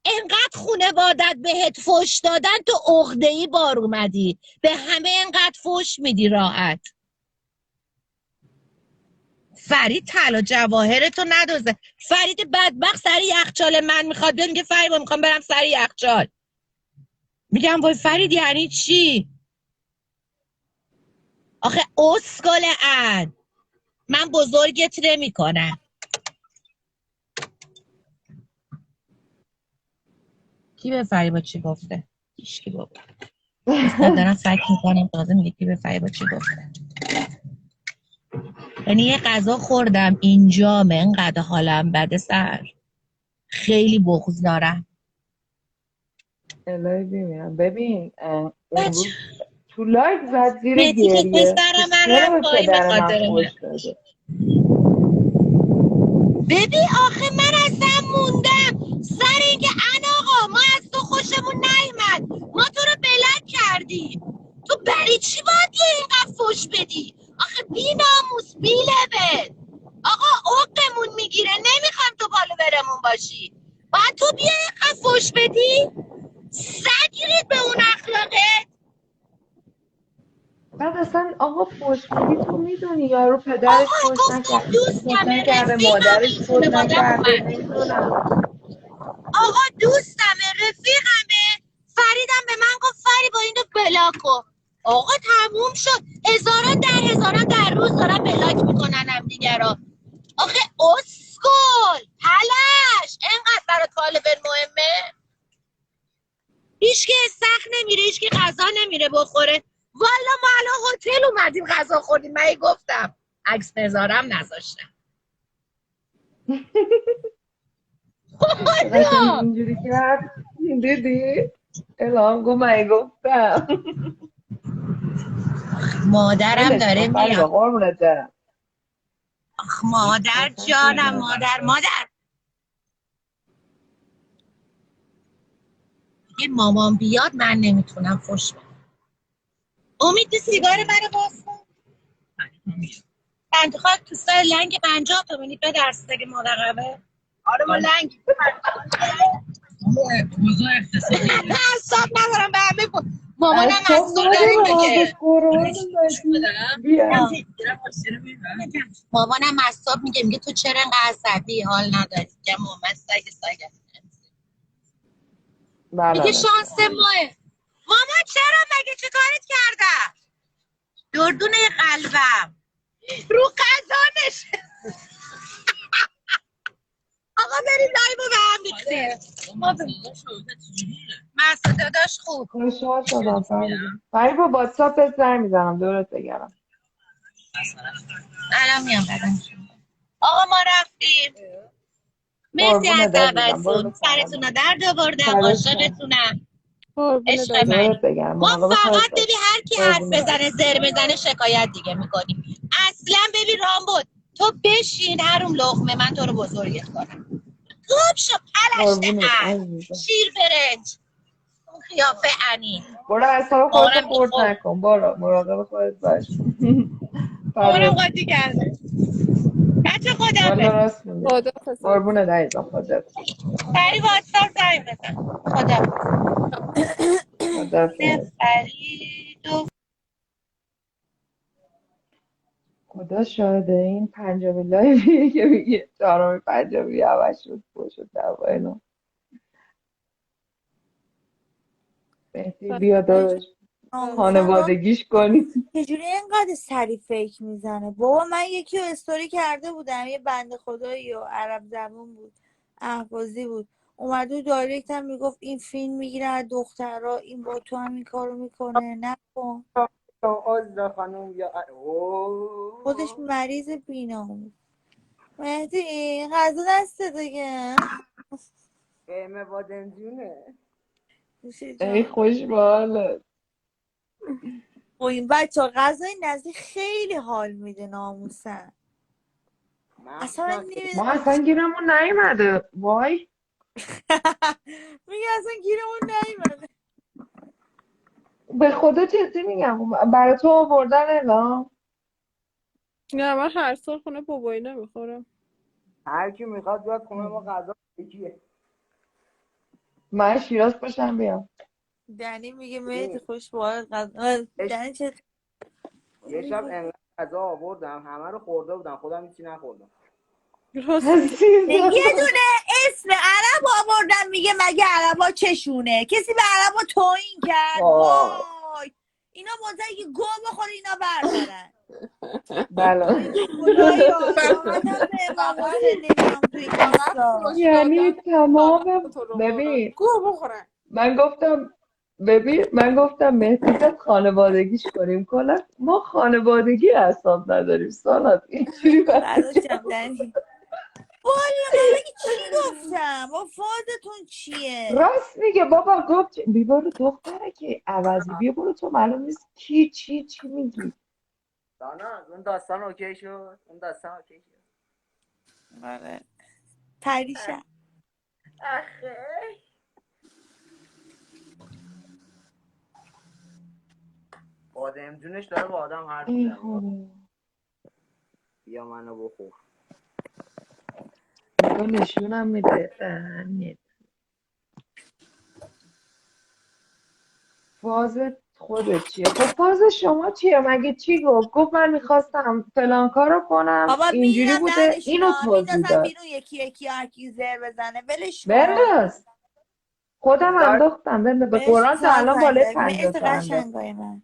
S9: انقدر خونوادت بهت فوش دادن تو عقده‌ای بار اومدی، به همه انقدر فوش میدی راحت. فرید طلا جواهرتو ندازه. فرید بدبخت سر یخچال من میخواد بیاد میگه فریبا میخوام برم سر یخچال. میگم وای فرید یعنی چی؟ آخه اسکل ان من بزرگت نمی کنم. کی به فریبا چی گفته؟ هیچکی بابا. استاد دارم فکر میکنم تازه میگه کی به فریبا چی گفته. یعنی یه غذا خوردم اینجامه انقدر حالم بده سر. خیلی بغض دارم.
S1: الهی ببینم. ببین اون روز تو لایف زد زیر
S9: مهدی که
S1: گریه که
S9: پسر من
S1: چرا
S9: رفت
S1: به
S9: پایین به
S1: پدر من
S9: خاطر من.
S1: فوش داده.
S9: ببین آخه من اصلا موندم سر اینکه آقا ما از تو خوشمون نیومد، ما تو رو بلد کردیم، تو برای چی باید یه اینقدر فوش بدی؟ آخه بی ناموس بی لبل. آقا عقمون میگیره، نمیخوام تو بالو برمون باشی، باید تو بیا اینقدر فوش بدی؟ سگیرید به اون اخلاقت.
S1: بعد اصلا آقا فوش میدی تو میدونی یارو پدرش
S9: آقا
S1: فوش
S9: گفتم
S1: فوش
S9: دوستمه
S1: نکرده،
S9: رفیقم
S1: مادرش
S9: این
S1: فوش
S9: خانوادم
S1: نکرده،
S9: اومد.
S1: نمیدونم.
S9: آقا دوستمه رفیقمه. فریدم به من گفت فریبا اینو بلاک کن. آقا تموم شد. هزاران در روز دارن بلاک میکنن هم دیگه رو. آخه اسکل پلش اینقدر برات طالب مهمه؟ هیچکی استخ نمیره، هیچکی غذا نمیره بخوره. والا ما الان هتل اومدیم غذا خوردیم. من گفتم عکس بذارم نذاشتم.
S1: قشنگ
S9: خدا
S1: اینجوری کرد دیدی؟ الهام گو من گفتم.
S9: مادرم
S1: ولش کن
S9: داره
S1: فریبا
S9: میاد.
S1: قربونت برم.
S9: آخ مادر
S1: اصلا چیزی
S9: جانم،
S1: نکن.
S9: مادر یه مامان بیاد من نمیتونم فش بدم. امید سیگار منو باز کن. انتخاب تو سر لنگ 50 تومانی به درس دیگه مادقبه. آره ما لنگ حساب ندارم به همه مامانم
S1: از صبح
S9: مسئول داره
S1: ندارم به
S9: میگه
S1: قرآن مجید بیا.
S9: مامانم مسئول میگه تو چرا انقدر عصبی حال نداری؟ میگم مامان سگ میگه
S1: بله
S9: شانس ماه. مامان چرا مگه چه کارت کردم؟ دردونه قلبم رو قضانش. آقا بریم لایو به هم ریختیم. مسعود داداش خوب.
S1: خوشحال شدم فریبا با واتساپ بهت زنگ میزنم دورت بگرم.
S9: الان میام بدن. آقا ما رفتیم. مرسی
S1: قربونت
S9: از
S1: عزیزم برو
S9: دعوتتون.
S1: به سلام.
S9: سرتون رو درد آوردم.
S1: فدات شم.
S9: عاشقتونم.
S2: قربون
S9: عشق
S2: دادی
S1: دورت
S9: منی.
S1: بگرم
S9: ما
S1: مراقب خودت
S9: فقط
S1: باش.
S9: ببین هر کی حرف
S1: قربونت.
S9: بزنه زر بزنه شکایت دیگه میکنیم. اصلا ببین رامبد تو بشین هروم لقمه من تو رو بزرگت کنم. خوب شو پلشت
S1: قربونت
S9: ان
S1: عزیزم.
S9: شیر برنج اون قیافه انی.
S1: برو اعصاب خودتو
S9: مامانم که
S1: خورد
S9: خب
S1: نکن برو مراقب خودت باش.
S9: مامانم
S1: فدات شم.
S9: قاطی کرده. بچه
S1: والا
S9: خدافه.
S1: راست میگه.
S2: خدا حافظ.
S1: قربونت عزیزم خدا.
S9: پری واتساپ زنگ بزن. خدا
S1: خدا.
S9: فرید و
S1: خدا شاهده این پنجمین لایویه که میگه چهارمی پنجمی عوض شد شد دعوا اینا. مهدی بیا داداش
S8: ناموسن را
S1: خانوادگیش کنی.
S8: چجوری اینقدر سری فیک میزنه؟ بابا من یکی رو استوری کرده بودم، یه بنده خدایی و عرب زبون بود، اهوازی بود، اومده و دایرکت هم میگفت این فیلم میگیره از دخترها، این با تو هم این کارو میکنه، نکن.
S7: آزا خانم یا
S8: خودش مریض بیناموس. مهدی غذا دست دیگه
S7: قیمه بادمجونه.
S8: نوش
S1: ای
S8: جان.
S1: خوش به حالت.
S8: و این بچه ها غذای نزدیک خیلی حال میده ناموسن. اصلا من
S1: ما
S8: نمیدونم
S1: اصلا گیرمون نیومده وای.
S8: میگه اصلا گیرمون نیومده.
S1: به خدا جدی میگم برای تو آوردن اعلام.
S2: نه من هر سال خونه بابایی نمیخورم.
S7: هر کی میخواد بیاد خونه ما غذا یکیه.
S1: من شیراز باشم بیام.
S8: دنی میگه مهدی خوش به حالت غذا. دنی چه
S7: یه شب انقدر غذا آوردم همه رو خورده بودم خودم هیچی نخوردم.
S2: راست میگه.
S8: یه دونه اسم عرب آوردن میگه مگه عربا چشونه؟ کسی به عربا توهین کرد؟
S1: وای.
S8: وای اینا منتظر که گو بخوره اینا بردارن.
S1: بله.
S8: خدایا فقط هم به امام حسین نمیام تو این
S2: فقط
S8: لیستا.
S2: فوش
S1: یعنی
S2: دادن
S1: تمام
S2: تو رو قرآن
S1: ببین
S2: گو بخورن.
S1: من گفتم مهدی بیاد خانوادگیش کنیم کلا ما خانوادگی حساب نداریم سانات اینجوری
S8: فرداش
S1: بسه.
S8: هم دنی والا من بگی چی گفتم؟ با فازتون چیه؟
S1: راست میگه بابا گفت بیبارو دختره که عوضی بیا برو تو معلوم نیست کی چی میگی.
S7: دانا اون داستان اوکی شد. اون داستان اوکی شد.
S8: آره پریشب
S7: آخه بادمجونش داره با آدم حرف
S1: ای
S7: میزنه.
S1: خدا
S7: بیا منو بخور.
S1: نگاه نشونم میده دهنت. فاز خودت چیه؟ خب فاز شما چیه؟ مگه چی گفت من میخواستم فلان کارو کنم
S8: بابا
S1: اینجوری
S8: میدونم
S1: بوده اینو
S8: دهنشونا
S1: توضیح
S8: میندازم
S1: داد.
S8: بیرون یکی یکی هرکی زر بزنه ولش کن.
S1: بنداز خودم
S7: لایو
S1: انداختم به
S8: بهش
S1: قرآن تا
S8: سال
S1: الان بالای 50
S8: مهد
S1: تا انداختم.
S8: قشنگای من.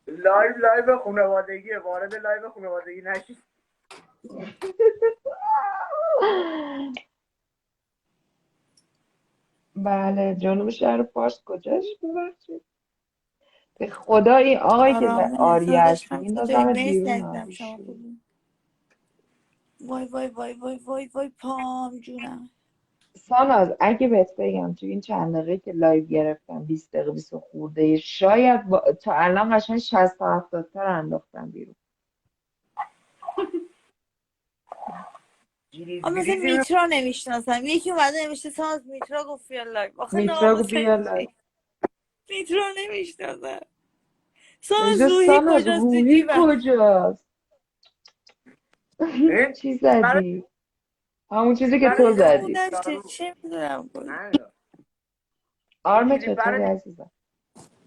S7: لایو خانوادگی وارد لایو خانوادگی نشید.
S1: بله جنوب شهر فارس کجاش ببخشید به خدا این آقایی که
S8: آرامه
S1: آریه است
S8: داداشم چطوری؟
S1: میندازمت
S8: مرسی
S1: بیرون
S8: عزیزم
S1: ها.
S8: شما خوبی؟ وای وای وای وای وای وای پام جونم.
S1: ساناز اگه بهت بگم تو این چند دقیقه که لایو گرفتم 20 دقیقه 20 خورده شاید تا الان قشنگ 60 تا 70 تا رو انداختم بیرون.
S8: مثل میترا نمیشناسم یکی اومده نوشته ساز میترا گفت بیا لایو. آخه
S1: میتراگو
S8: ناموسن
S1: بیا لایو
S8: میترا نمیشناسم. ساز
S1: نجا
S8: روحی
S1: ساناز
S8: کجاست تو
S1: روحی
S8: جیبم؟
S1: کجاست. چی زدی همون چیزی که تو زدی.
S8: همونش چه میدونم کجا.
S1: آرمه چطوری عزیزم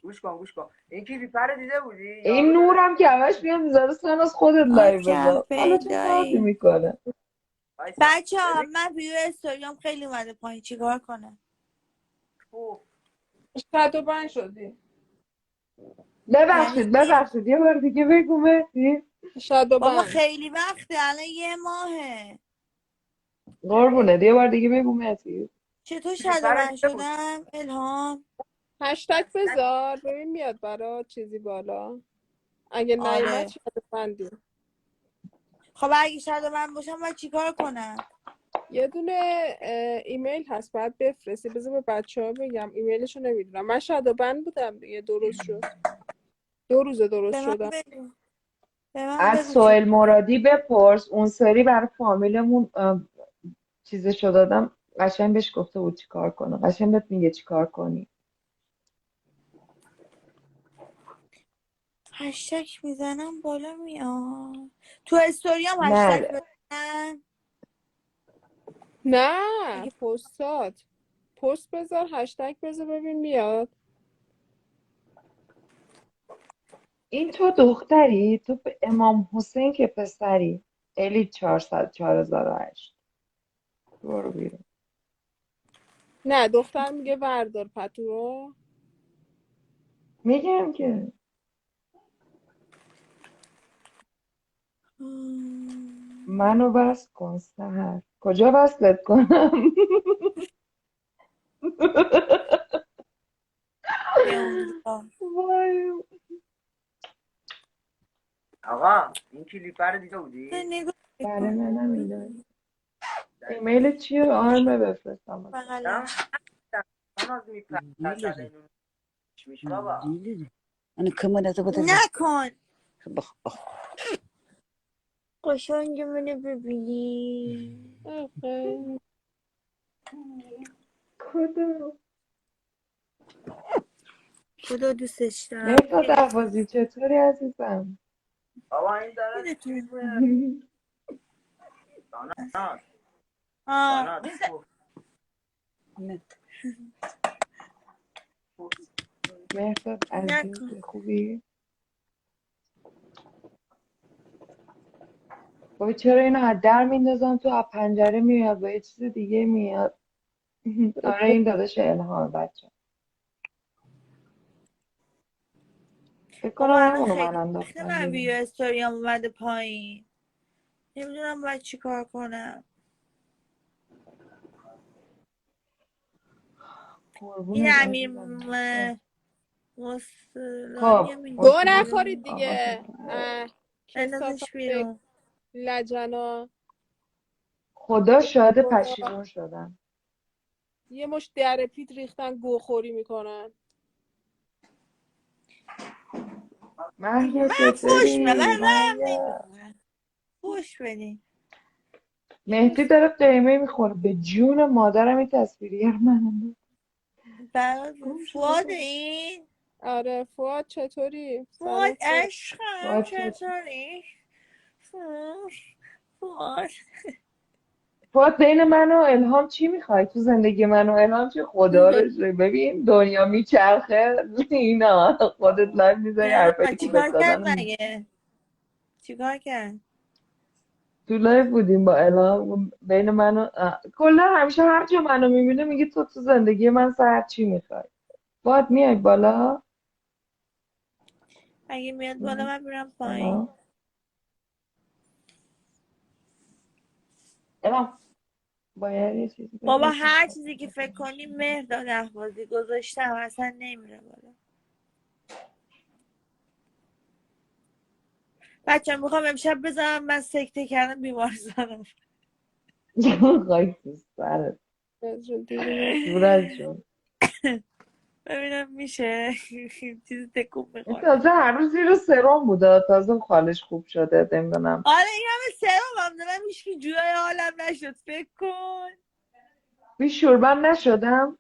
S7: گوش کن این کلیپر رو دیده بودی؟
S1: این نورم که همش میاد میذاره سن از خودت لایو بذار حالا چه کاری میکنه.
S8: بچه ها من ویو استوریام خیلی اومده پایین، چیکار کنم؟
S2: شادو بند شدی.
S1: ببخشید یه بار دیگه بگو مهدی.
S2: شادو
S8: بابا
S2: بند.
S8: خیلی وقته، الان 1 ماهه.
S1: قربونه یه بار دیگه بگو مهدی.
S8: چطور شادوبند شدم الهام؟
S2: هشتگ بذار ببین میاد برات چیزی بالا. اگه نیومد
S8: آره.
S2: شادو بندی.
S8: خب اگه شادوبند باشم باید چیکار کنم؟
S2: یه دونه ایمیل هست باید بفرستی. بذار به بچه‌ها بگم ایمیلشو نمیدونم. من شادوبند بودم دیگه 2 روز شد. 2 روزه درست
S8: به من
S2: شدم.
S8: بگو. به من
S1: از
S8: بگو
S1: سهیل مرادی بپرس، اون سری برای فامیلمون چیزشو دادم، قشنگ بهش گفته بود چی کار کنه، قشنگ بهت میگه چی کار کنی.
S8: هشتگ میزنم بالا میاد. تو استوریام هشتگ
S1: نه
S8: بزنم؟
S2: نه پست بذار هشتگ بذار ببین میاد.
S1: این تو دختری، تو به امام حسین که پسری. الی 4008 برو بیرون.
S2: نه دختر میگه وردار پتو.
S1: میگم که منو بس کن سهر. کجا وصلت کنم؟
S8: به اونجا.
S1: وای.
S7: آقا این کلیپر رو دیده بودی؟
S8: نگاه
S1: برای
S8: کن.
S1: منم این ایمیل چیه؟ آرمه بفرستم.
S8: بغلم.
S7: بابا
S10: أنا كمان أتبغى
S8: نکن
S10: بخ
S8: قشنگ منو ببینی.
S1: کدوم؟
S8: خدا دوستش دارم.
S1: مهداد احوازی چطوری عزیزم؟
S7: بابا این داره دانات
S1: مهداد عزیز
S8: نکن.
S1: خوبی؟ وای چرا اینو از در میندازم تو، از پنجره میاد با یه چیز دیگه میاد. آره این داداش الهام بچه. فکر کنم
S8: بابا الان
S1: همونو من
S8: خیلی وقت
S1: انداختم
S8: من ویو
S1: بیرون.
S8: استوریام اومده پایین، نمیدونم باید چی کار کنم. این
S1: قربونت
S8: امیر
S1: عزیزم.
S8: مصلانی
S1: خب
S8: هم
S2: گوه
S8: اینجا.
S2: نخورید
S1: آقا
S2: دیگه.
S8: بندازش
S2: کثافت
S8: بیرون.
S2: لجنا.
S1: خدا شاهد
S2: خدا
S1: پشیمون شدم.
S2: یه مش در پیت ریختن گوخوری میکنن.
S1: مهیا
S8: من فوش به
S1: چطوری؟
S8: من رحم
S1: مهیا
S8: نمیکنم. فوش بدین.
S1: مهدی داره قیمه میخوره به جون مادرم. این تصویریه رو من انداختم.
S8: برای
S1: گم شده
S8: فواد
S1: بود.
S8: این.
S2: آره فواد چطوری؟
S8: فواد
S2: سلام.
S8: عشقم
S1: فواد چطور؟
S8: چطوری؟ فواد
S1: فواد بین من و الهام چی میخوای تو زندگی؟ من و الهام چی؟ خدا رو شکر. ببین دنیا میچرخه اینا خودت لایو میذاری
S8: چرا
S1: حرفایی که بهت
S8: چیکار کرد
S1: دادن میگی.
S8: مگه؟ چیکار کرد؟
S1: تو لایو بودیم با الهام بین من و کلا همیشه هر جا منو میبینه میگه تو زندگی من سر چی میخوای. فواد میای بالا؟
S8: اگه میاد بالا من میرم پایین.
S1: الهام الهام باید یه چیزی
S8: بابا
S1: بفرستم.
S8: هر چیزی که فکر کنی مهرداد احوازی گذاشتم اصلا نمیره بالا. بچه میخوام امشب بزنم من سکته کردم بیمارستانم.
S1: خاک تو سرت دورت جون.
S8: ببینم میشه. چیزی تکون
S1: این
S8: میخوره.
S1: تازه هر روز زیر سرم بوده، تازه خالش خوب شده نمیدونم.
S8: آره این همه سرم هم دارم هیچکی جوی حالم نشد فکر کن.
S1: بیشوربن نشدم.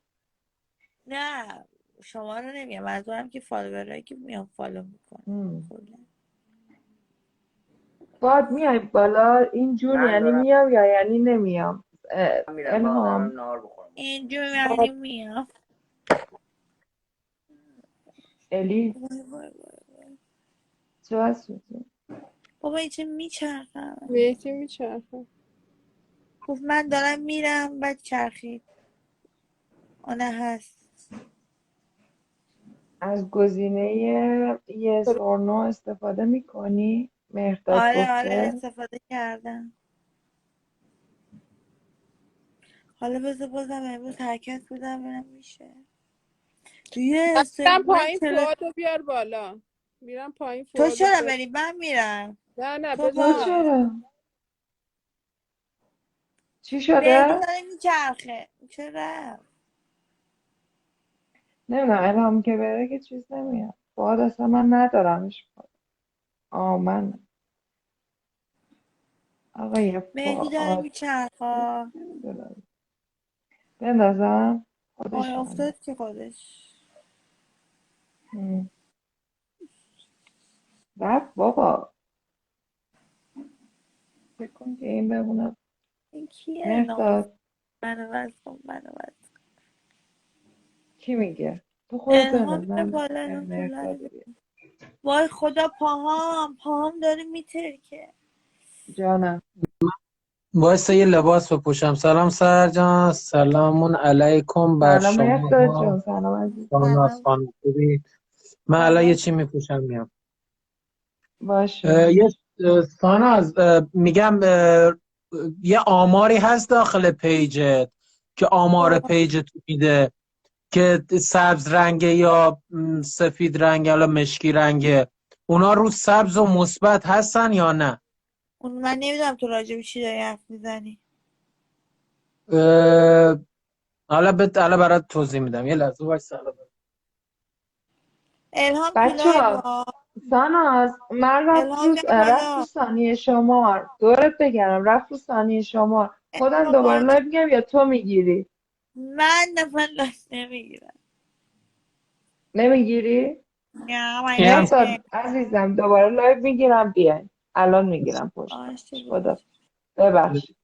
S8: نه شما رو نمیگم، منظورم که فالوورایی که میان فالو میکنم.
S1: باد میای بالا اینجور
S7: من
S1: یعنی
S7: دارم
S1: میام یا یعنی نمیام.
S7: میرم بابا
S1: الهام
S7: دارم نهار بخورم.
S8: اینجور یعنی میام.
S1: الی
S8: وای وای وای.
S1: چه وضعیتی؟
S8: بابا این چه میچرخم.
S2: مهدی میچرخه.
S8: گفت من دارم میرم بعد چرخید. آنه هست.
S1: از گزینه yes or no استفاده میکنی؟ مهرداد
S8: آره
S1: گفته
S8: استفاده کردم. حالا بذار بازم امروز حرکت بدم ببینم میشه. توی
S2: میرم
S8: من
S2: پایین فوادو بیار بالا. میرم پایین
S8: تو
S2: فوادو
S8: چرا
S2: بیار.
S8: بری من میرم.
S2: نه
S8: تو
S1: تو
S2: بذار.
S8: باش.
S1: چرا؟ چی
S8: مهدی
S1: شده؟
S8: داره میچرخه چرا.
S1: نمیدونم الهام که بره که چیز نمیاد فواد اصلا من ندارمش من آقای
S8: مهدی داره
S1: فواد
S8: میچرخه.
S1: نمیدونم بندازم
S8: آره
S1: خودش بنده
S8: افتاد که خودش.
S1: رفت بابا فکر کن که این بمونه
S8: این کیه ناز.
S1: مهرداد
S8: منو بس کن منو بس.
S1: کی میگه تو خودت
S8: الهام
S1: بنداز
S8: بیا
S1: من
S8: بالا الهام تو
S1: مهرداد
S8: لایو.
S1: دیگه
S8: وای خدا پاهام داره میترکه.
S1: جانم
S11: وایسا یه لباس بپوشم. سلام سرجان، سلامون علیکم بر
S1: سلام مهرداد
S11: شما.
S1: جان سلام عزیز
S11: ساناز
S8: سلام
S11: خانم خوبی؟ من الان یه
S8: سلام.
S11: چی میپوشم میام.
S1: باشه
S11: یه ساناز میگم یه آماری هست داخل پیجت که آمار
S8: خب
S11: پیجت میده که سبز رنگه یا سفید رنگه یا مشکی رنگه، اونا رو سبز و مثبت هستن یا نه؟
S8: اون من نمیدونم تو راجع به چی داری حرف میزنی.
S11: اه، حالا برات توضیح میدم. یه لحظه وایسا.
S8: الهام تو
S1: بچه
S8: لایو
S1: ها ساناز من
S8: الهام بیا
S1: رفت رو
S8: بالا.
S1: ثانیه شمار دورت بگرم رفت رو ثانیه شمار خودم
S8: الهام
S1: دوباره
S8: بابا تو
S1: لایو میگم یا تو میگیری
S8: من نفر لایو نمیگیرم.
S1: نمیگیری؟
S8: نه من
S11: اینم
S8: نمیگیرم.
S1: مهرداد عزیزم دوباره لایو میگیرم بیاین الان میگیرم پشت
S8: باشه
S1: خدا
S8: باشه.
S1: ببخشید